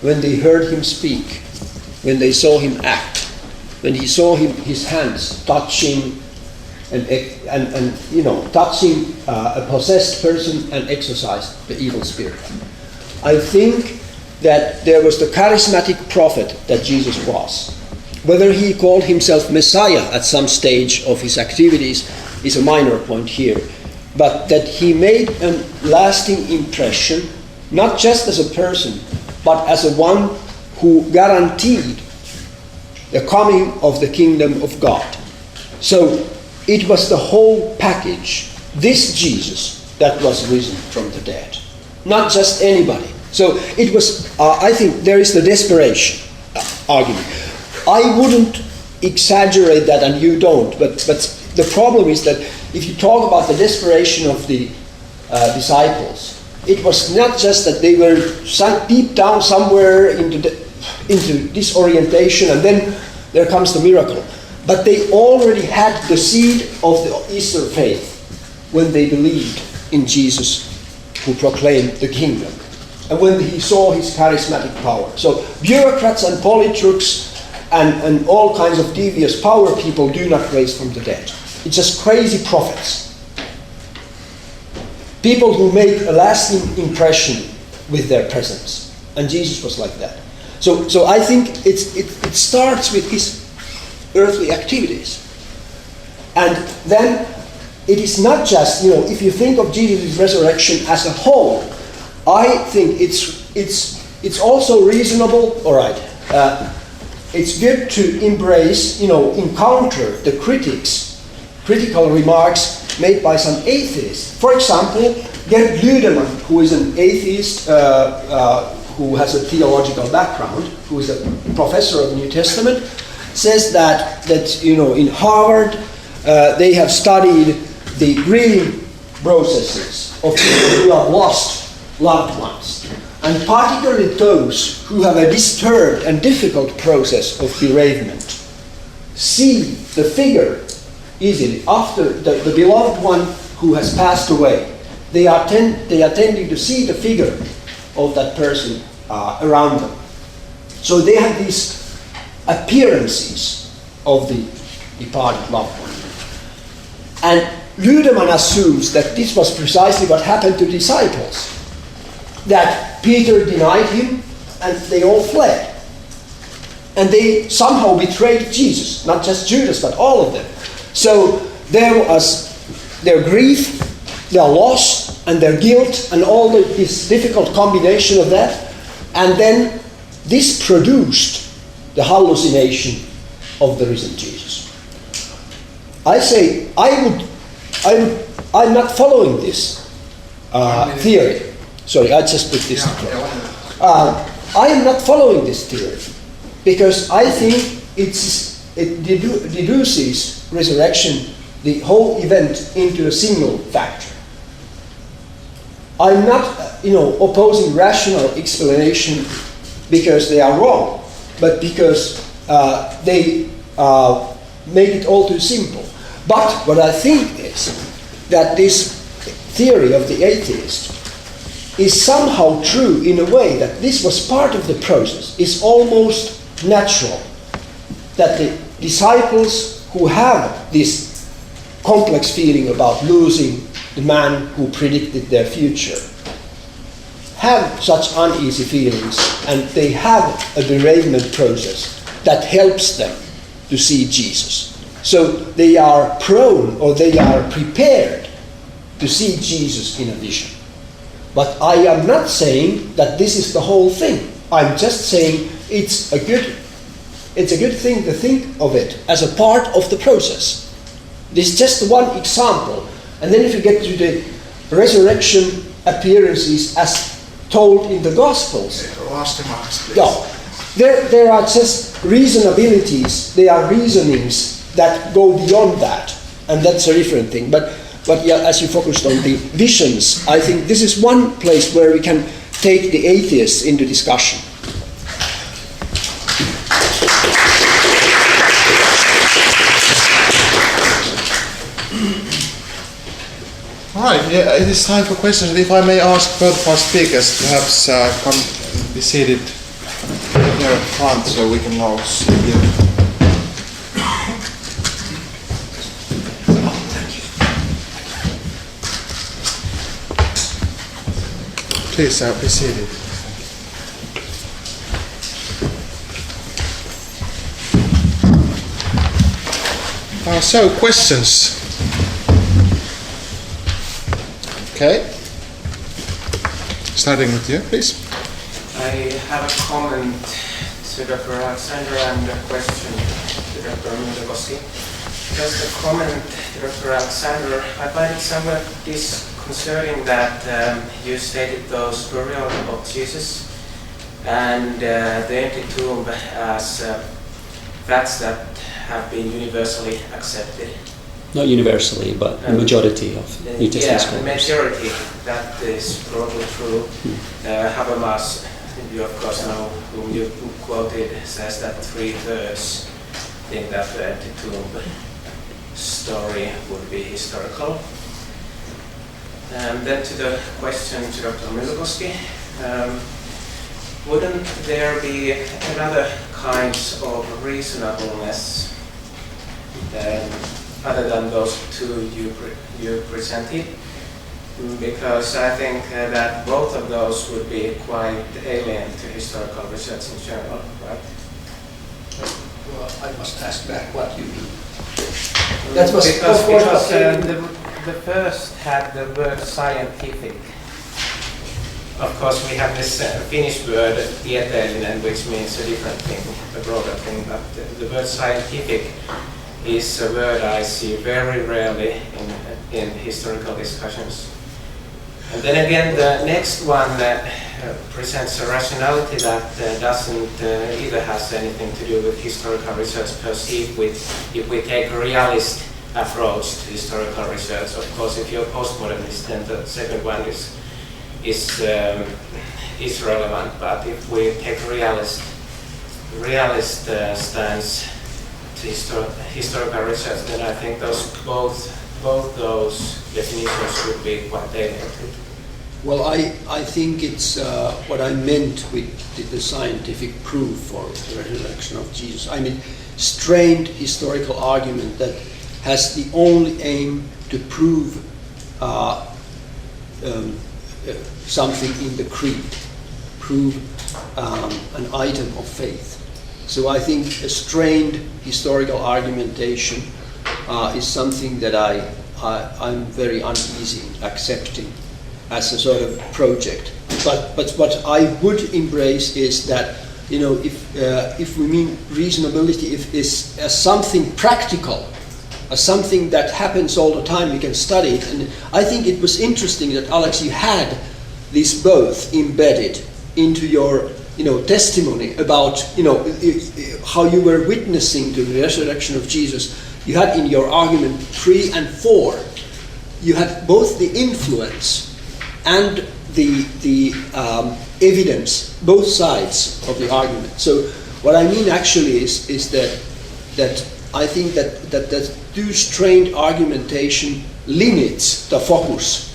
When they heard him speak, when they saw him act, when he saw his hands touching touching a possessed person and exorcised the evil spirit. I think that there was the charismatic prophet that Jesus was. Whether he called himself Messiah at some stage of his activities is a minor point here, but that he made a lasting impression, not just as a person, but as a one who guaranteed the coming of the kingdom of God. So it was the whole package, this Jesus that was risen from the dead, not just anybody. So it was, I think there is the desperation argument. I wouldn't exaggerate that and you don't. But the problem is that if you talk about the desperation of the disciples, it was not just that they were sunk deep down somewhere into disorientation and then there comes the miracle. But they already had the seed of the Easter faith when they believed in Jesus who proclaimed the kingdom. And when he saw his charismatic power. So bureaucrats and politrooks and all kinds of devious power people do not raise from the dead. It's just crazy prophets. People who make a lasting impression with their presence. And Jesus was like that. So I think it starts with his earthly activities. And then it is not just, if you think of Jesus' resurrection as a whole, I think it's also reasonable, all right, it's good to embrace, encounter the critical remarks made by some atheists. For example, Gerd Lüdemann, who is an atheist who has a theological background, who is a professor of the New Testament, says that in Harvard they have studied the grieving processes of people who have lost loved ones, and particularly those who have a disturbed and difficult process of bereavement see the figure easily after the beloved one who has passed away. They are tending to see the figure of that person around them. So they have these appearances of the departed loved one. And Lüdemann assumes that this was precisely what happened to disciples. That Peter denied him and they all fled. And they somehow betrayed Jesus, not just Judas, but all of them. So there was their grief, their loss, and their guilt, and all this difficult combination of that. And then this produced the hallucination of the risen Jesus. I say, I'm not following this theory. Sorry, I just put this. I am not following this theory because I think it deduces resurrection, the whole event, into a single factor. I'm not, opposing rational explanation because they are wrong, but because they make it all too simple. But what I think is that this theory of the atheist is somehow true in a way that this was part of the process. It's almost natural that the disciples who have this complex feeling about losing the man who predicted their future have such uneasy feelings, and they have a bereavement process that helps them to see Jesus. So they are prone, or they are prepared to see Jesus in a vision. But I am not saying that this is the whole thing. I'm just saying it's a good thing to think of it as a part of the process. This is just one example. And then if you get to the resurrection appearances as told in the Gospels, there are just reasonabilities, there are reasonings that go beyond that, and that's a different thing. But yeah, as you focused on the visions, I think this is one place where we can take the atheists into discussion. All right, yeah, it is time for questions. If I may ask both of our speakers, perhaps come be seated here up front so we can all see you. Please be seated. So, questions? Okay. Starting with you, please. I have a comment to Dr. Alexander and a question to Dr. Myllykoski. Just a comment to Dr. Alexander. I find it somewhat disconcerting that you stated those burial of Jesus and the empty tomb as facts that have been universally accepted. Not universally, but the majority of New Testament Yeah, scholars. majority, that is probably true. Habermas, you of course know whom you quoted, says that 3/3 think that the empty tomb story would be historical. And then to the question to Dr. Myllykoski, wouldn't there be another kinds of reasonableness other than those two you presented? Because I think that both of those would be quite alien to historical research in general, right? Well, I must ask back what you mean. That was because of course the first had the word scientific. Of course, we have this Finnish word tieteellinen, which means a different thing, a broader thing. But the word scientific is a word I see very rarely in historical discussions. And then again, the next one presents a rationality that doesn't either has anything to do with historical research per se. If we take a realist approach to historical research, of course, if you're post-modernist, then the second one is relevant. But if we take a realist stance to historical research, then I think both those definitions would be quite alienated. Well, I think it's what I meant with the scientific proof for the resurrection of Jesus. I mean, strained historical argument that has the only aim to prove something in the creed, prove an item of faith. So I think a strained historical argumentation is something that I'm very uneasy in accepting as a sort of project. But what I would embrace is that, you know, if we mean reasonability, if it's something practical, something that happens all the time, we can study it. And I think it was interesting that, Alex, you had this both embedded into your, you know, testimony about, you know, how you were witnessing to the resurrection of Jesus. You had in your argument 3 and 4, you had both the influence and the evidence, both sides of the argument. So what I mean actually is that I think that too strained argumentation limits the focus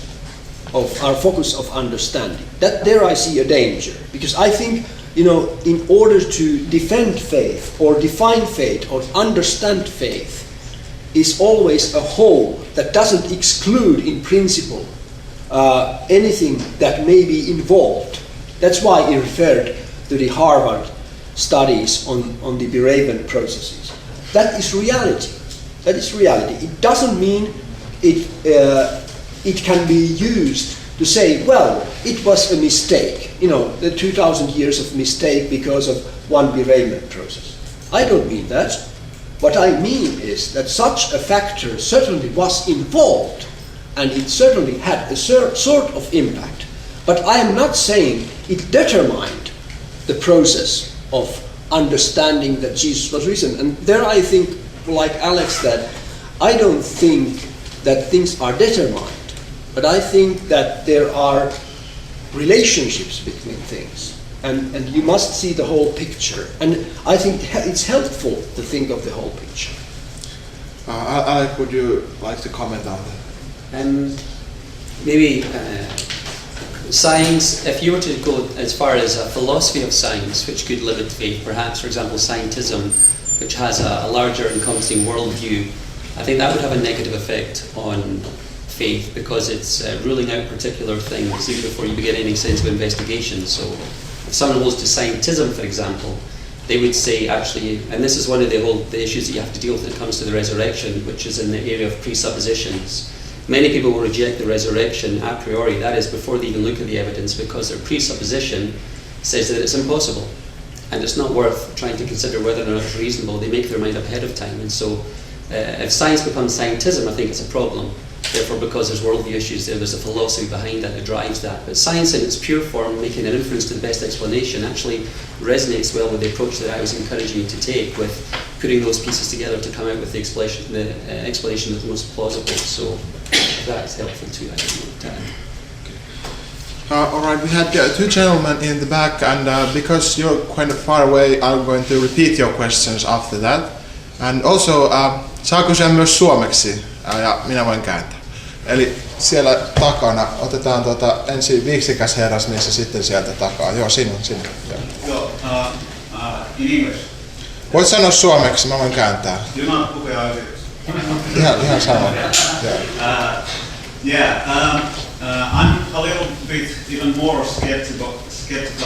of our focus of understanding. That there I see a danger, because I think, you know, in order to defend faith or define faith or understand faith is always a whole that doesn't exclude in principle anything that may be involved. That's why I referred to the Harvard studies on the bereavement processes. That is reality. That is reality. It doesn't mean it can be used to say, well, it was a mistake. You know, the 2,000 years of mistake because of one bereavement process. I don't mean that. What I mean is that such a factor certainly was involved, and it certainly had a sort of impact. But I am not saying it determined the process of understanding that Jesus was risen. And there I think, like Alex, that I don't think that things are determined, but I think that there are relationships between things. And you must see the whole picture. And I think it's helpful to think of the whole picture. Alec, would you like to comment on that? Maybe science, if you were to go as far as a philosophy of science, which could limit faith, perhaps, for example, scientism, which has a larger encompassing worldview, I think that would have a negative effect on faith, because it's ruling out particular things even before you begin any sense of investigation. So if someone holds to scientism, for example, they would say, actually, and this is one of the issues that you have to deal with when it comes to the resurrection, which is in the area of presuppositions. Many people will reject the resurrection a priori, that is, before they even look at the evidence, because their presupposition says that it's impossible. And it's not worth trying to consider whether or not it's reasonable. They make their mind up ahead of time. And so if science becomes scientism, I think it's a problem. Therefore, because there's worldview issues there's a philosophy behind that drives that. But science in its pure form, making an inference to the best explanation, actually resonates well with the approach that I was encouraging you to take, with putting those pieces together to come out with the explanation that's most plausible. So that's helpful too, I think. All right, we had two gentlemen in the back, and because you're kind of far away, I'm going to repeat your questions after that. And also, saa kysyä myös suomeksi, ja minä voin kääntää. Eli siellä takana, otetaan ensin viiksikäs herrasmies ja sitten sieltä takaa. Joo, sinun. Joo, in English. Voit sanoa suomeksi, mä voin kääntää. Junan pukea asioista. Ihan sama. I'm a little bit even more skeptical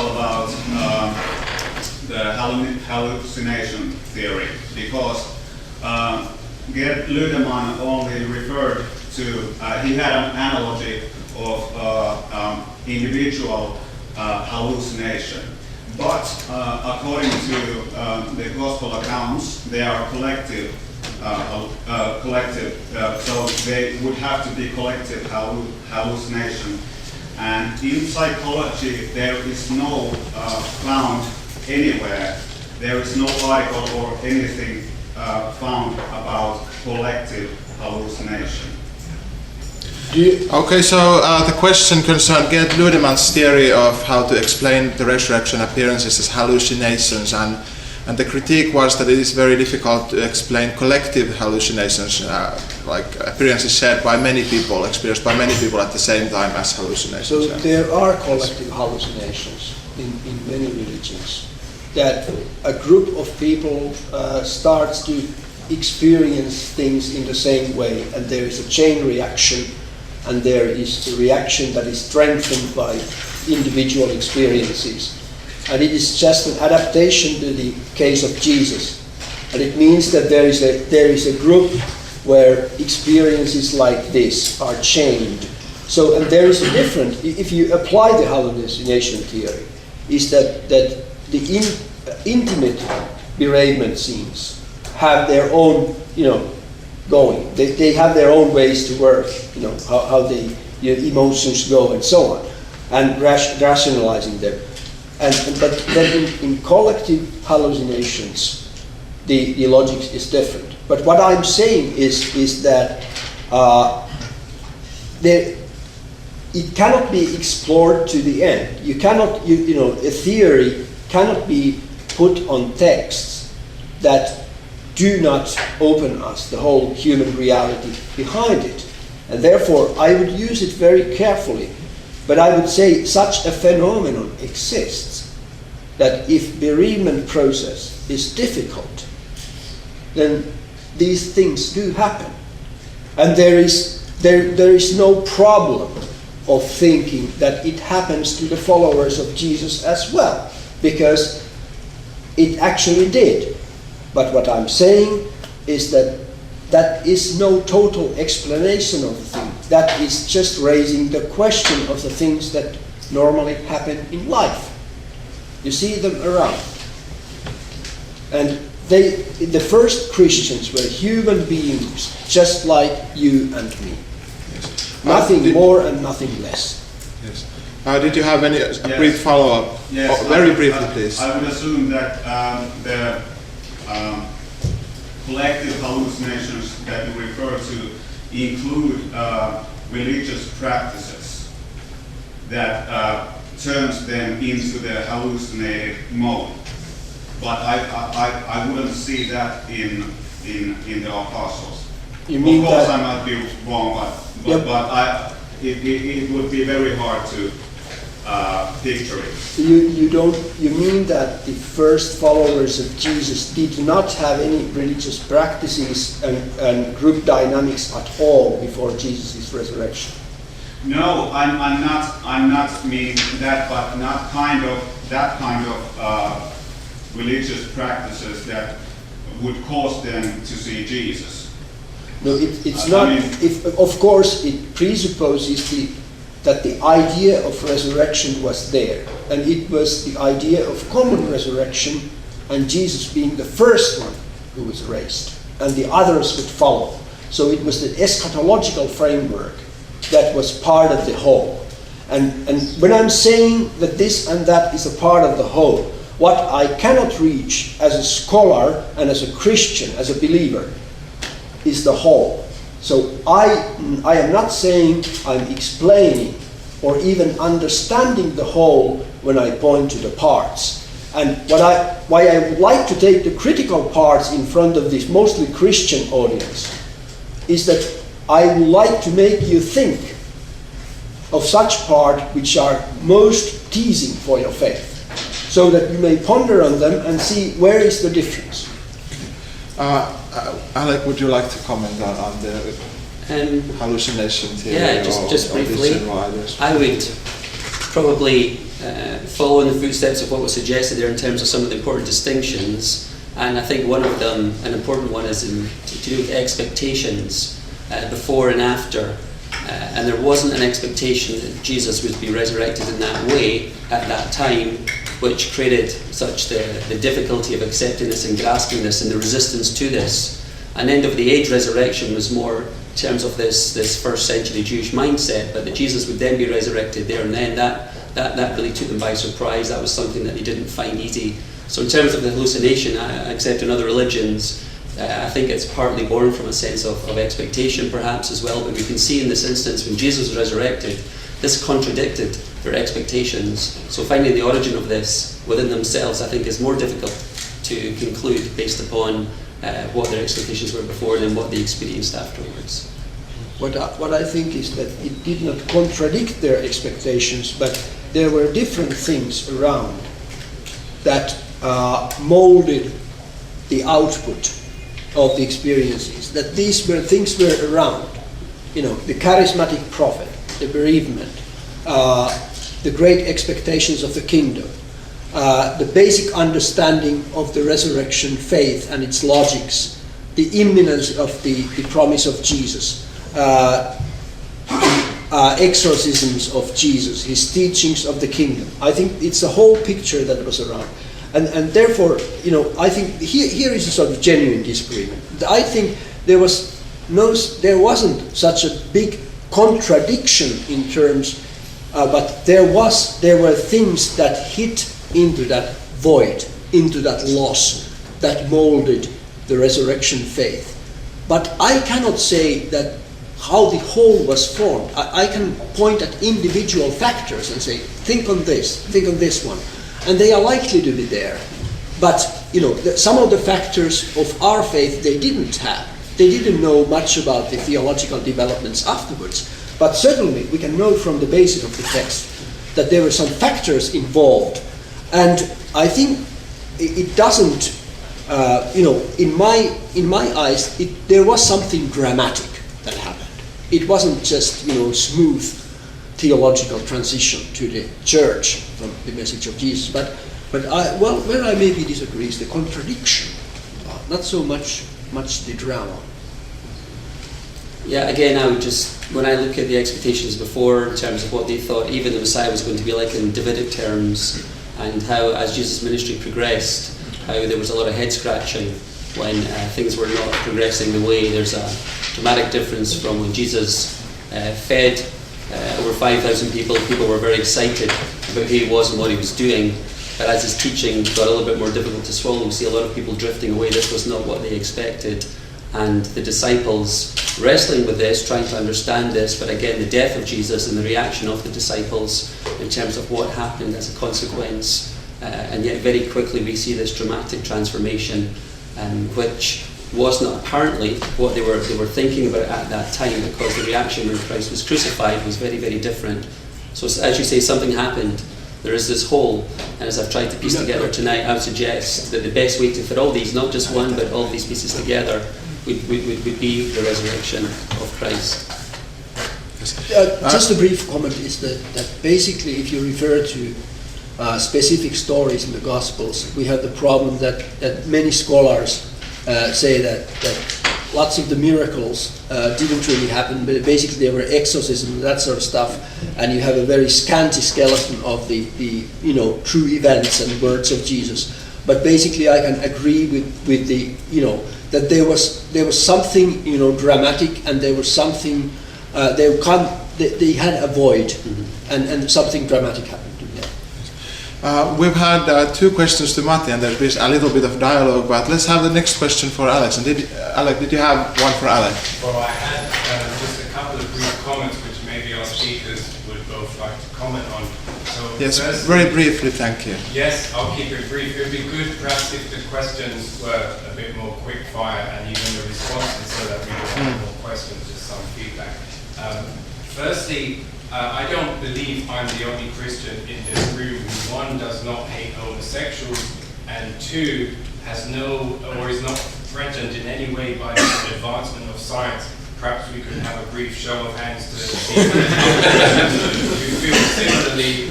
about the hallucination theory, because Gerd Ludemann only referred to, he had an analogy of individual hallucination. But according to the gospel accounts, they are collective, so they would have to be collective hallucination. And in psychology, there is no found anywhere, there is no article or anything found about collective hallucination. Okay, so the question concerned Gerd Ludemann's theory of how to explain the resurrection appearances as hallucinations, and the critique was that it is very difficult to explain collective hallucinations, like appearances shared by many people, experienced by many people at the same time as hallucinations. So there are collective hallucinations in many religions, that a group of people starts to experience things in the same way, and there is a chain reaction, and there is a reaction that is strengthened by individual experiences. And it is just an adaptation to the case of Jesus. And it means that there is a group where experiences like this are chained. So, and there is a difference, if you apply the hallucination theory, is that the intimate bereavement scenes have their own, going. They have their own ways to work, how your emotions go and so on, and rationalizing them. But then in collective hallucinations, the logic is different. But what I'm saying is that it cannot be explored to the end. You cannot, a theory cannot be put on texts that do not open us the whole human reality behind it. And therefore, I would use it very carefully. But I would say such a phenomenon exists, that if bereavement process is difficult, then these things do happen. And there is no problem of thinking that it happens to the followers of Jesus as well, because it actually did. But what I'm saying is that is no total explanation of the thing. That is just raising the question of the things that normally happen in life. You see them around. And the first Christians were human beings, just like you and me. Yes. Nothing more and nothing less. Yes. Did you have any brief follow-up? Yes. Very briefly, please. I would assume that the collective hallucinations that you refer to include religious practices that turns them into the hallucinated mode. But I wouldn't see that in the apostles. You mean of course, that I might be wrong, but it would be very hard to picture it. You mean that the first followers of Jesus did not have any religious practices and group dynamics at all before Jesus' resurrection? No, I'm not meaning that, but not that kind of religious practices that would cause them to see Jesus. No, it's not. Of course, it presupposes that the idea of resurrection was there, and it was the idea of common resurrection, and Jesus being the first one who was raised, and the others would follow. So it was the eschatological framework that was part of the whole. And when I'm saying that this and that is a part of the whole, What I cannot reach as a scholar and as a Christian, as a believer, is the whole. So I am not saying I'm explaining or even understanding the whole when I point to the parts. And why I would like to take the critical parts in front of this mostly Christian audience is that I would like to make you think of such parts which are most teasing for your faith, so that you may ponder on them and see where is the difference. Alec, would you like to comment on the hallucination theory? Yeah, just briefly. I would probably follow in the footsteps of what was suggested there in terms of some of the important distinctions, and I think one of them, an important one, is to do with expectations before and after. And there wasn't an expectation that Jesus would be resurrected in that way at that time, which created such the difficulty of accepting this and grasping this and the resistance to this. An end of the age resurrection was more in terms of this first century Jewish mindset, but that Jesus would then be resurrected there and then, that really took them by surprise. That was something that they didn't find easy. So in terms of the hallucination, except in other religions, I think it's partly born from a sense of expectation perhaps as well, but we can see in this instance when Jesus was resurrected, this contradicted their expectations. So finding the origin of this within themselves, I think, is more difficult to conclude based upon what their expectations were before and what they experienced afterwards. What I think is that it did not contradict their expectations, but there were different things around that molded the output of the experiences, that these were things were around. The charismatic prophet, the bereavement, the great expectations of the kingdom, the basic understanding of the resurrection faith and its logics, the imminence of the promise of Jesus, exorcisms of Jesus, his teachings of the kingdom. I think it's a whole picture that was around. And therefore, I think here is a sort of genuine disagreement. I think there wasn't such a big contradiction in terms, but there were things that hit into that void, into that loss, that molded the resurrection faith. But I cannot say that how the whole was formed. I can point at individual factors and say, think on this one. And they are likely to be there. But, some of the factors of our faith they didn't have. They didn't know much about the theological developments afterwards. But certainly we can know from the basis of the text that there were some factors involved. And I think it doesn't, in my eyes, there was something dramatic that happened. It wasn't just, smooth theological transition to the church from the message of Jesus, but where I maybe disagree is the contradiction, not so much the drama. Yeah, again, I would just, when I look at the expectations before in terms of what they thought even the Messiah was going to be like in Davidic terms, and how as Jesus' ministry progressed, how there was a lot of head scratching when things were not progressing the way. There's a dramatic difference from when Jesus fed over 5,000 people. People were very excited about who he was and what he was doing. But as his teaching got a little bit more difficult to swallow, we see a lot of people drifting away. This was not what they expected. And the disciples wrestling with this, trying to understand this, but again, the death of Jesus and the reaction of the disciples in terms of what happened as a consequence. And yet very quickly we see this dramatic transformation, which was not apparently what they were thinking about at that time, because the reaction when Christ was crucified was very, very different. So as you say, something happened. There is this whole, and as I've tried to piece together tonight, I would suggest that the best way to fit all these, not just one, but all these pieces together, would be the resurrection of Christ. Just a brief comment is that basically if you refer to specific stories in the Gospels, we have the problem that many scholars say that lots of the miracles didn't really happen, but basically they were exorcism and that sort of stuff, and you have a very scanty skeleton of the true events and words of Jesus. But basically I can agree with the that there was something dramatic, and there was something they had a void, and something dramatic happened. We've had 2 questions to Matti, and there's been a little bit of dialogue, but let's have the next question for Alex. And Alex, did you have one for Alex? Well, I had just a couple of brief comments which maybe our speakers would both like to comment on. So Yes, first, very briefly, thank you. yes, I'll keep it brief. It would be good perhaps if the questions were a bit more quick fire and even the responses so that we could have more questions, just some feedback. Firstly, I don't believe I'm the only Christian in this room who, 1, does not hate homosexuals, and 2, has no, or is not threatened in any way by the advancement of science. Perhaps we could have a brief show of hands to see who feel similarly.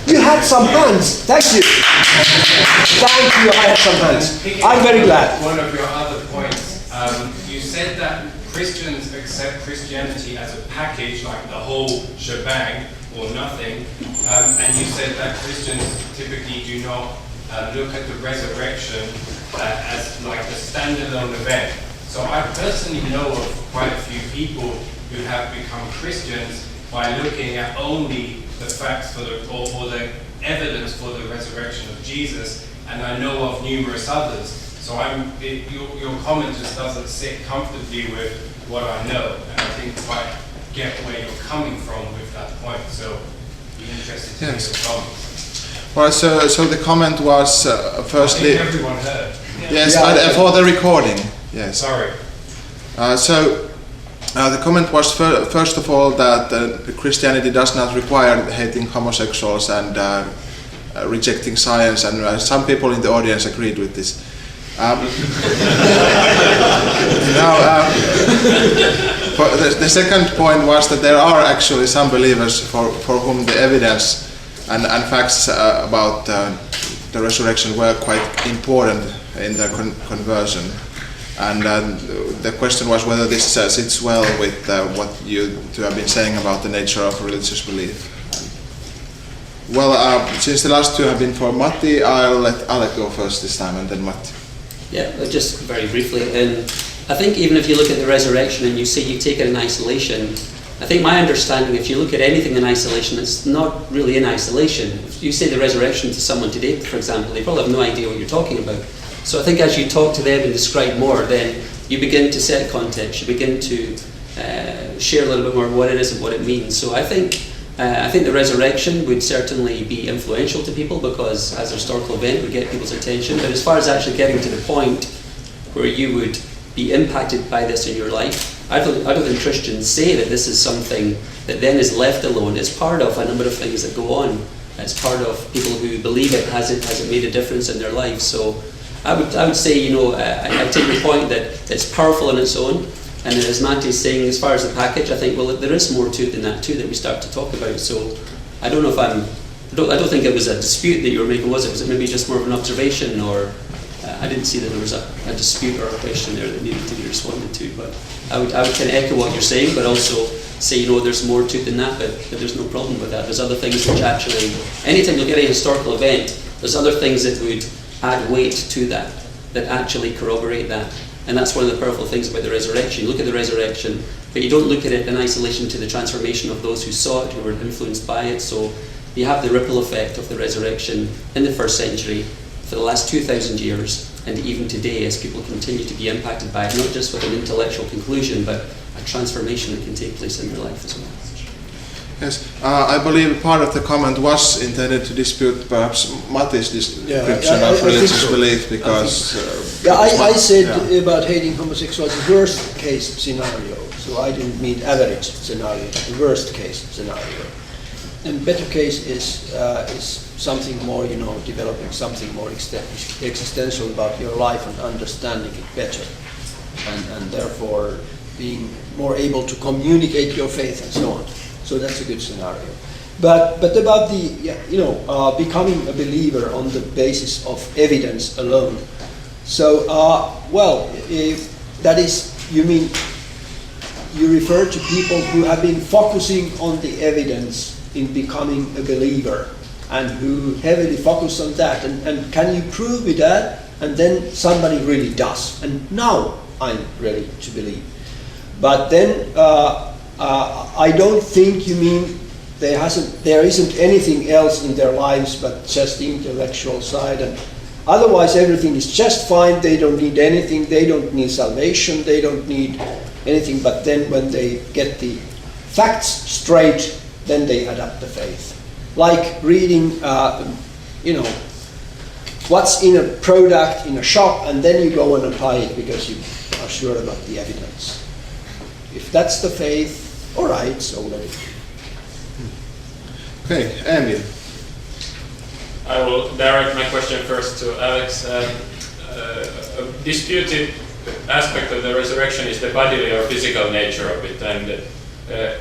You had some hands. Thank you. Thank you. I had some hands. I'm very glad. One of your other points, you said that Christians accept Christianity as a package, like the whole shebang or nothing, and you said that Christians typically do not look at the resurrection as like a standalone event. So I personally know of quite a few people who have become Christians by looking at only the facts for the, or the evidence for the resurrection of Jesus, and I know of numerous others. So your comment just doesn't sit comfortably with what I know, and I didn't quite get where you're coming from with that point. So be interested to hear your comments. Well, so the comment was firstly. I think everyone heard. Yes, for the recording. Yes. Sorry. The comment was first of all that Christianity does not require hating homosexuals and rejecting science, and some people in the audience agreed with this. The second point was that there are actually some believers for whom the evidence and facts about the resurrection were quite important in their conversion. And the question was whether this sits well with what you two have been saying about the nature of religious belief. Well, since the last 2 have been for Matti, I'll let Alec go first this time, and then Matti. Yeah, just very briefly. I think even if you look at the resurrection and you say you take it in isolation, I think my understanding, if you look at anything in isolation, it's not really in isolation. If you say the resurrection to someone today, for example, they probably have no idea what you're talking about. So I think as you talk to them and describe more, then you begin to set context, you begin to share a little bit more of what it is and what it means. So I think the resurrection would certainly be influential to people because as a historical event would get people's attention. But as far as actually getting to the point where you would be impacted by this in your life, I don't think Christians say that this is something that then is left alone. It's part of a number of things that go on. It's part of people who believe it. Has it made a difference in their life? So I would say, I take your point that it's powerful on its own. And as Matti's saying, as far as the package, I think, well, there is more to it than that too that we start to talk about. So I don't know if I don't think it was a dispute that you were making, was it? Was it maybe just more of an observation, or I didn't see that there was a dispute or a question there that needed to be responded to. But I would kind of echo what you're saying, but also say, there's more to it than that, but there's no problem with that. There's other things which actually, anytime you look at a historical event, there's other things that would add weight to that actually corroborate that. And that's one of the powerful things about the resurrection. You look at the resurrection, but you don't look at it in isolation to the transformation of those who saw it, who were influenced by it. So you have the ripple effect of the resurrection in the first century for the last 2,000 years, and even today as people continue to be impacted by it, not just with an intellectual conclusion, but a transformation that can take place in their life as well. Yes, I believe part of the comment was intended to dispute perhaps Matti's description of religious belief, because... I said about hating homosexuals, the worst case scenario, so I didn't mean average scenario, the worst case scenario. And better case is something more, developing something more existential about your life and understanding it better, and therefore being more able to communicate your faith and so on. So that's a good scenario. But about the becoming a believer on the basis of evidence alone. So if that is, you mean you refer to people who have been focusing on the evidence in becoming a believer and who heavily focus on that, and can you prove with that? And then somebody really does, and now I'm ready to believe. But then I don't think you mean there isn't anything else in their lives but just the intellectual side, and otherwise everything is just fine. They don't need anything, they don't need salvation, they don't need anything, but then when they get the facts straight, then they adapt the faith. Like reading, what's in a product in a shop, and then you go and apply it because you are sure about the evidence. If that's the faith, all right, so let it. Okay, Emil. I will direct my question first to Alex. A disputed aspect of the resurrection is the bodily or physical nature of it, and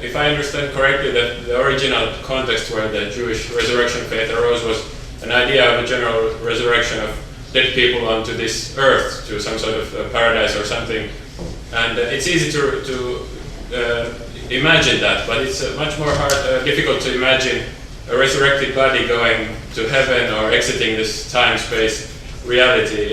if I understand correctly, the original context where the Jewish resurrection faith arose was an idea of a general resurrection of dead people onto this earth, to some sort of paradise or something. And it's easy to imagine that, but it's much more difficult to imagine a resurrected body going to heaven or exiting this time-space reality.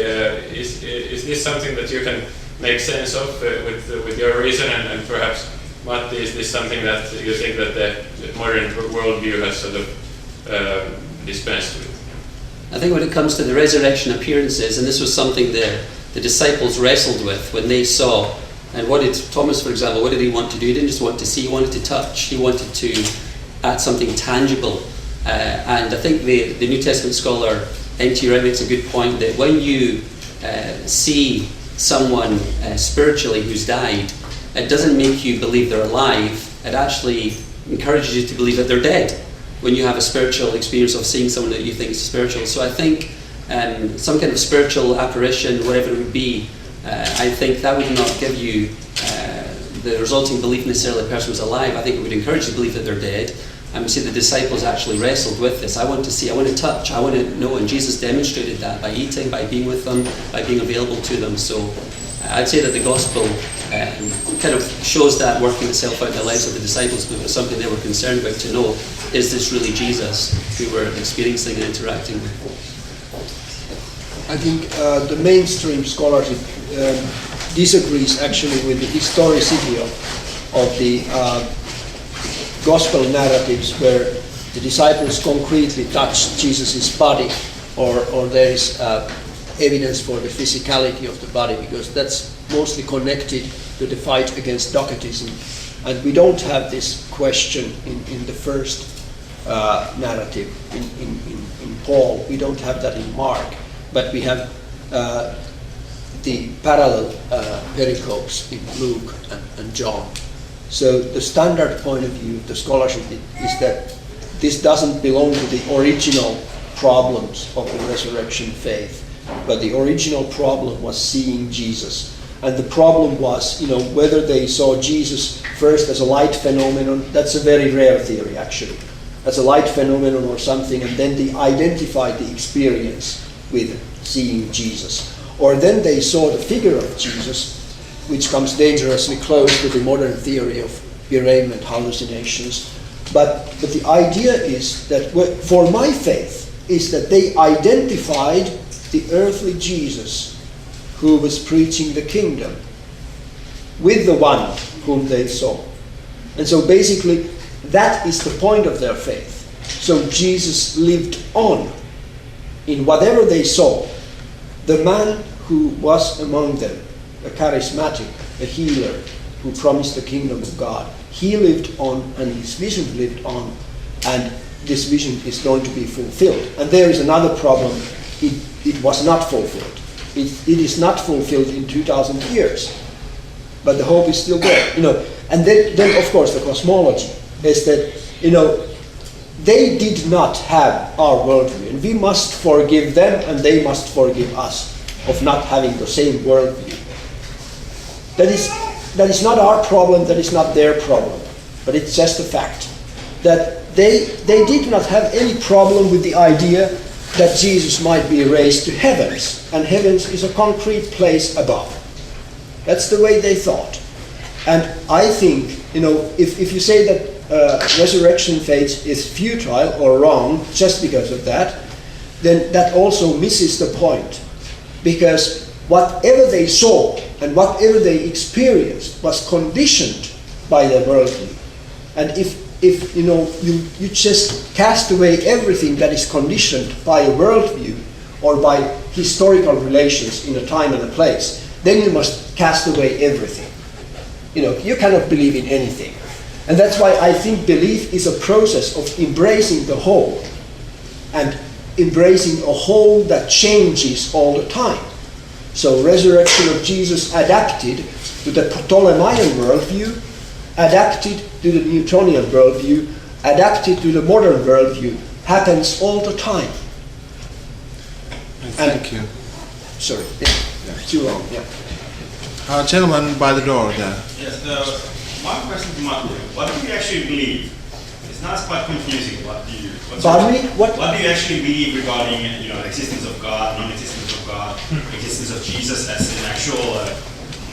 Is this something that you can make sense of with your reason, and perhaps, Matti, is this something that you think that the modern worldview has sort of dispensed with? I think when it comes to the resurrection appearances, and this was something the disciples wrestled with when they saw, and what did Thomas, for example, what did he want to do? He didn't just want to see, he wanted to touch, he wanted to add something tangible. And I think the New Testament scholar N.T. Wright makes a good point that when you see someone spiritually who's died, it doesn't make you believe they're alive, it actually encourages you to believe that they're dead when you have a spiritual experience of seeing someone that you think is spiritual. So I think some kind of spiritual apparition, whatever it would be, I think that would not give you the resulting belief necessarily the person was alive. I think it would encourage you to believe that they're dead. And we see the disciples actually wrestled with this. I want to see, I want to touch, I want to know, and Jesus demonstrated that by eating, by being with them, by being available to them. So I'd say that the gospel kind of shows that working itself out in the lives of the disciples, because it was something they were concerned about, to know, is this really Jesus who we're experiencing and interacting with? I think the mainstream scholarship disagrees actually with the historicity of the gospel narratives where the disciples concretely touched Jesus' body, or there is evidence for the physicality of the body, because that's mostly connected to the fight against Docetism. And we don't have this question in the first narrative in Paul. We don't have that in Mark, but we have the parallel pericopes in Luke and John. So the standard point of view of the scholarship is that this doesn't belong to the original problems of the resurrection faith, but the original problem was seeing Jesus. And the problem was, whether they saw Jesus first as a light phenomenon. That's a very rare theory, actually. As a light phenomenon or something, and then they identified the experience with seeing Jesus. Or then they saw the figure of Jesus, which comes dangerously close to the modern theory of bereavement hallucinations. But the idea is that, for my faith, is that they identified the earthly Jesus who was preaching the kingdom with the one whom they saw. And so basically, that is the point of their faith. So Jesus lived on in whatever they saw. The man who was among them, a charismatic, a healer, who promised the kingdom of God, he lived on, and his vision lived on, and this vision is going to be fulfilled. And there is another problem. It was not fulfilled. It is not fulfilled in 2,000 years. But the hope is still there. And then of course the cosmology is that, they did not have our worldview, and we must forgive them, and they must forgive us of not having the same worldview. That is not our problem, that is not their problem, but it's just a fact that they did not have any problem with the idea that Jesus might be raised to heavens, and heavens is a concrete place above. That's the way they thought. And I think, if you say that resurrection faith is futile or wrong just because of that, then that also misses the point. Because whatever they saw and whatever they experienced was conditioned by their worldview. And if if you just cast away everything that is conditioned by a worldview or by historical relations in a time and a place, then you must cast away everything. You cannot believe in anything. And that's why I think belief is a process of embracing the whole, and embracing a whole that changes all the time. So resurrection of Jesus adapted to the Ptolemaic worldview, adapted to the Newtonian worldview, adapted to the modern worldview, happens all the time. Thank you. Sorry, too long. Yeah. Gentleman by the door there. Yes, one question to Matti. What do you actually believe? It's not quite confusing. Pardon me? What do you actually believe regarding existence of God, non-existence of God, existence of Jesus as an actual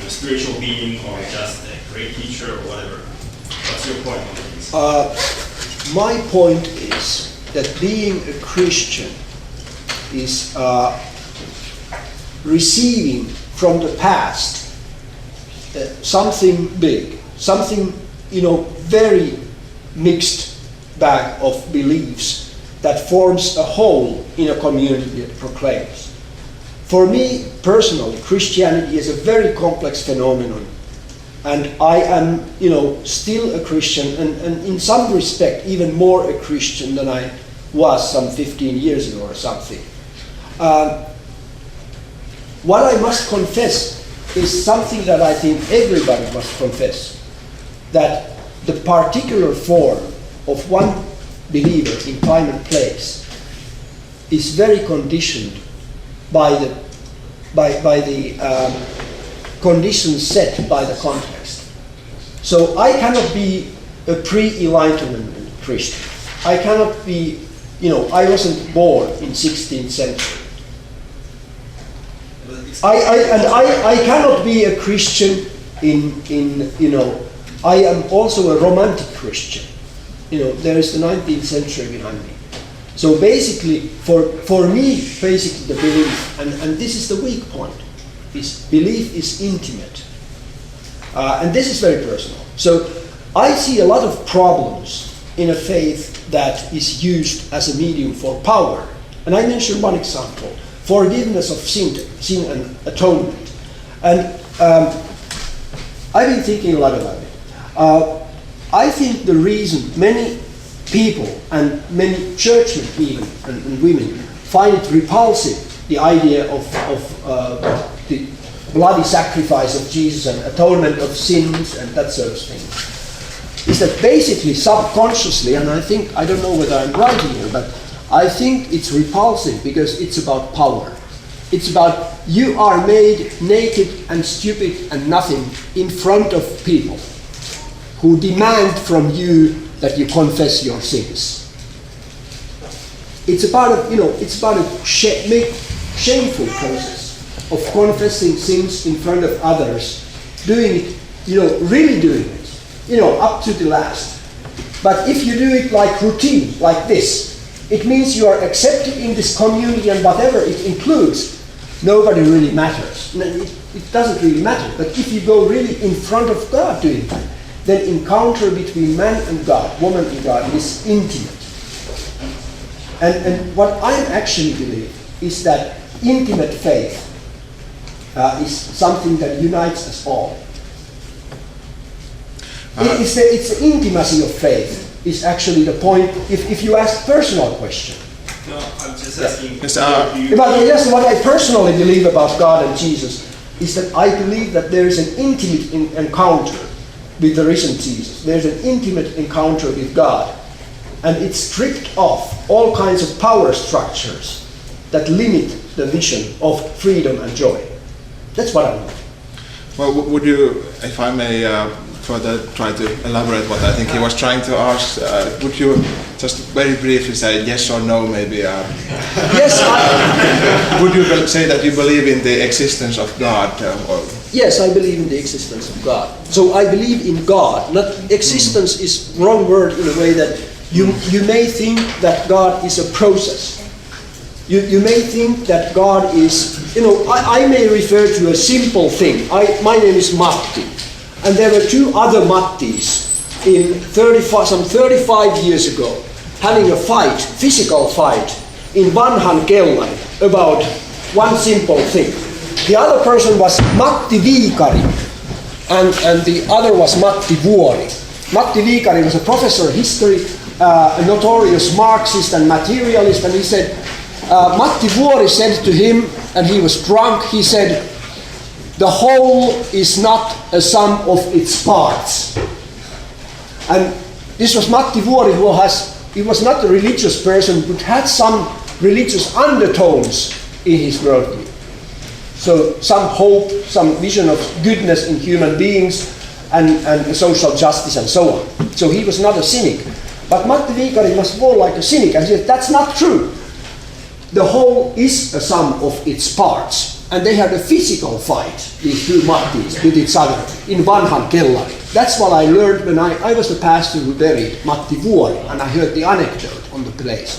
spiritual being, or just a great teacher, or whatever? What's your point on this? My point is that being a Christian is receiving from the past something big, something very mixed bag of beliefs that forms a whole in a community that proclaims. For me personally, Christianity is a very complex phenomenon, and I am still a Christian, and in some respect even more a Christian than I was some 15 years ago or something. What I must confess is something that I think everybody must confess, that the particular form of one believer in time and place is very conditioned by the conditions set by the context. So I cannot be a pre-Enlightenment Christian. I cannot be, I wasn't born in 16th century. I cannot be a Christian I am also a romantic Christian. There is the 19th century behind me. So basically, for me, basically the belief, and this is the weak point, is belief is intimate. And this is very personal. So I see a lot of problems in a faith that is used as a medium for power. And I mentioned one example, forgiveness of sin and atonement. And I've been thinking a lot about it. I think the reason many people and many churchmen even and women find it repulsive, the idea of the bloody sacrifice of Jesus and atonement of sins and that sort of thing, is that basically subconsciously, and I don't know whether I'm right here, but I think it's repulsive because it's about power. It's about you are made naked and stupid and nothing in front of people who demand from you that you confess your sins. It's about a shameful process of confessing sins in front of others, doing it, really doing it, up to the last. But if you do it like routine, like this, it means you are accepted in this community, and whatever it includes, nobody really matters. It doesn't really matter. But if you go really in front of God doing that, then encounter between man and God, woman and God, is intimate. And what I actually believe is that intimate faith is something that unites us all. It's the intimacy of faith is actually the point. If you ask personal question. No, I'm just asking. But yes, what I personally believe about God and Jesus is that I believe that there is an intimate encounter with the risen Jesus. There's an intimate encounter with God. And it's stripped off all kinds of power structures that limit the vision of freedom and joy. That's what I want. Well, would you, if I may further try to elaborate what I think he was trying to ask, would you just very briefly say yes or no, maybe? Yes. Would you say that you believe in the existence of God? Yes, I believe in the existence of God. So I believe in God. Not existence is wrong word in a way that you may think that God is a process. You may think that God is, I may refer to a simple thing. My name is Matti, and there were two other Mattis some 35 years ago, having a fight, physical fight, in Mcclellan about one simple thing. The other person was Matti Myllykoski, and the other was Matti Vuori. Matti Myllykoski was a professor of history, a notorious Marxist and materialist, and he said, Matti Vuori said to him, and he was drunk, he said, the whole is not a sum of its parts. And this was Matti Vuori, he was not a religious person, but had some religious undertones in his worldview. So some hope, some vision of goodness in human beings and social justice and so on. So he was not a cynic. But Matti Myllykoski was more like a cynic, and he said, that's not true. The whole is a sum of its parts. And they had a physical fight, these two Mattis, with each other in Mcclellan. That's what I learned when I was the pastor who buried Matti Vuori, and I heard the anecdote on the place.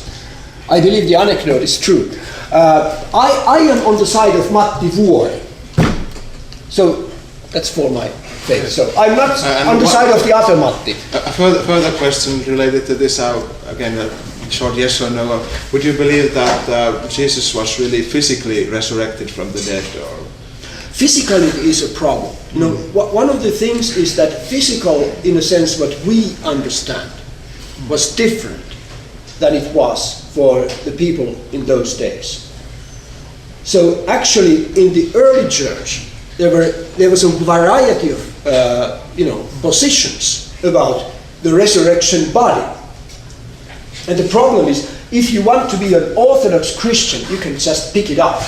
I believe the anecdote is true. I am on the side of Matti Vuori. So that's for my faith. So I'm not on the side of the other Matti. A further question related to this, again, a short yes or no. Would you believe that Jesus was really physically resurrected from the dead? Or? Physically is a problem. No, one of the things is that physical, in a sense, what we understand, was different than it was for the people in those days. So actually, in the early church, there was a variety of positions about the resurrection body. And the problem is, if you want to be an Orthodox Christian, you can just pick it up.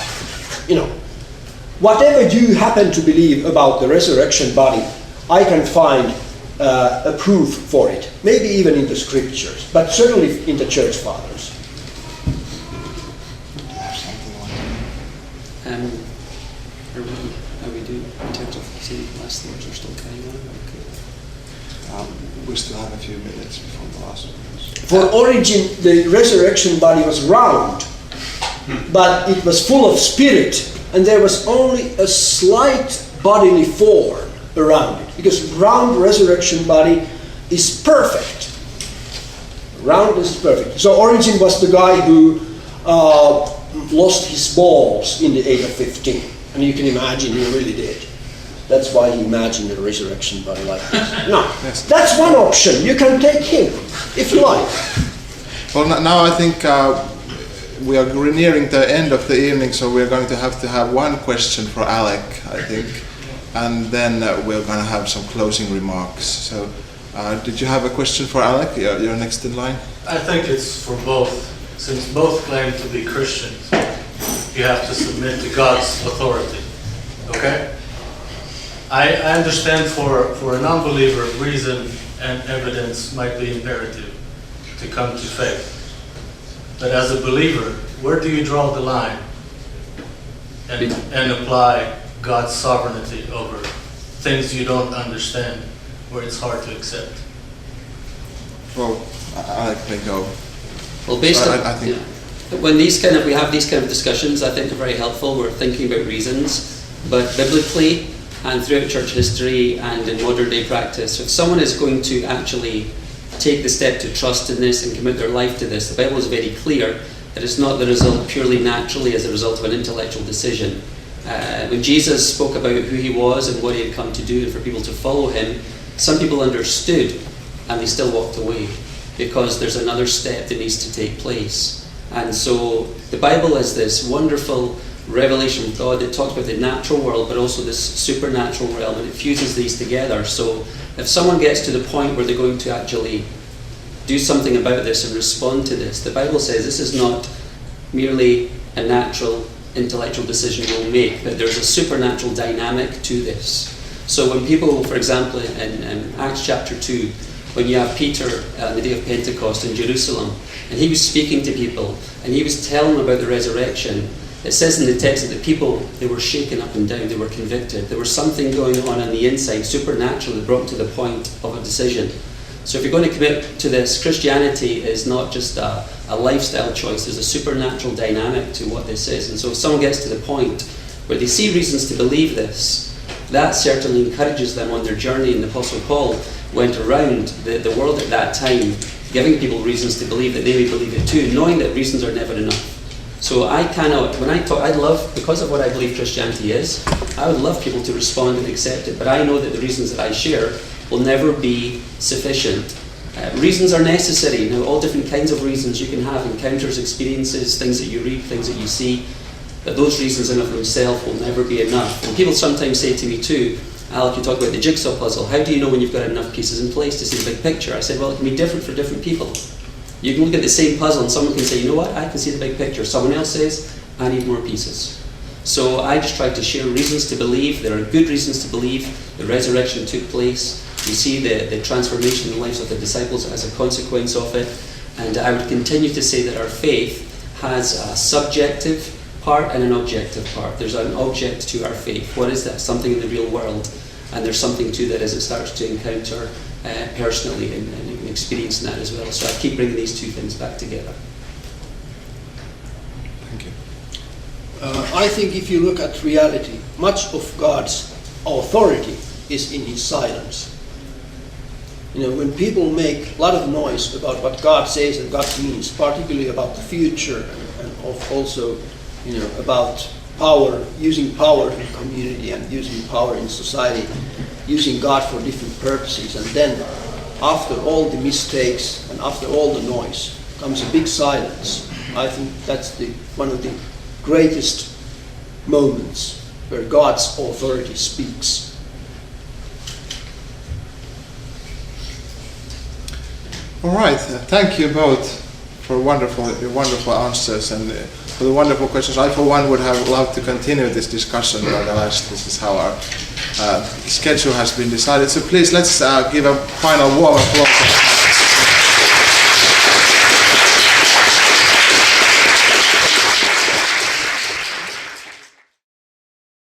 Whatever you happen to believe about the resurrection body, I can find a proof for it. Maybe even in the scriptures, but certainly in the church fathers. Are we doing in terms of saying last things or still carrying on? We still have a few minutes before the last one. For origin, the resurrection body was round, but it was full of spirit, and there was only a slight bodily form around it, because round resurrection body is perfect. Round is perfect. So Origin was the guy who lost his balls in the age of 15, and you can imagine he really did. That's why he imagined a resurrection body like this. No, that's one option. You can take him, if you like. Well, now I think we are nearing the end of the evening, so we're going to have one question for Alec, I think, and then we're going to have some closing remarks. So, did you have a question for Alec? You're next in line. I think it's for both. Since both claim to be Christians, you have to submit to God's authority. Okay? I understand for a non-believer, reason and evidence might be imperative to come to faith. But as a believer, where do you draw the line and apply God's sovereignty over things you don't understand, where it's hard to accept? Well, Alec may go. Well, based on, I think when we have these kind of discussions, I think are very helpful. We're thinking about reasons, but biblically and throughout church history and in modern day practice, if someone is going to actually take the step to trust in this and commit their life to this, the Bible is very clear that it's not the result purely naturally as a result of an intellectual decision. When Jesus spoke about who he was and what he had come to do and for people to follow him, some people understood and they still walked away because there's another step that needs to take place. And so the Bible is this wonderful revelation of God that talks about the natural world but also this supernatural realm, and it fuses these together. So if someone gets to the point where they're going to actually do something about this and respond to this, the Bible says this is not merely a natural intellectual decision you'll make, that there's a supernatural dynamic to this. So when people, for example, in Acts chapter 2, when you have Peter on the day of Pentecost in Jerusalem, and he was speaking to people, and he was telling them about the resurrection, it says in the text that the people, they were shaken up and down, they were convicted. There was something going on the inside, supernatural, that brought them to the point of a decision. So if you're going to commit to this, Christianity is not just a lifestyle choice, there's a supernatural dynamic to what this is. And so if someone gets to the point where they see reasons to believe this, that certainly encourages them on their journey. And the Apostle Paul, went around the world at that time, giving people reasons to believe that they may believe it too, knowing that reasons are never enough. So I cannot, when I talk, I'd love, because of what I believe Christianity is, I would love people to respond and accept it, but I know that the reasons that I share will never be sufficient. Reasons are necessary. Now, all different kinds of reasons you can have, encounters, experiences, things that you read, things that you see, but those reasons in of themselves will never be enough. And people sometimes say to me too, Alec, you talk about the jigsaw puzzle. How do you know when you've got enough pieces in place to see the big picture? I said, well, it can be different for different people. You can look at the same puzzle and someone can say, you know what, I can see the big picture. Someone else says, I need more pieces. So I just tried to share reasons to believe. There are good reasons to believe. The resurrection took place. We see the transformation in the lives of the disciples as a consequence of it. And I would continue to say that our faith has a subjective part and an objective part. There's an object to our faith. What is that? Something in the real world. And there's something too that as it starts to encounter personally and experiencing that as well. So I keep bringing these two things back together. Thank you. I think if you look at reality, much of God's authority is in His silence. You know, when people make a lot of noise about what God says and God means, particularly about the future and also, you know, about power, using power in community and using power in society, using God for different purposes, and then after all the mistakes and after all the noise comes a big silence. I think that's one of the greatest moments where God's authority speaks. All right, thank you both for wonderful answers and for the wonderful questions. I, for one, would have loved to continue this discussion, but alas, this is how our schedule has been decided. So please, let's give a final warm applause.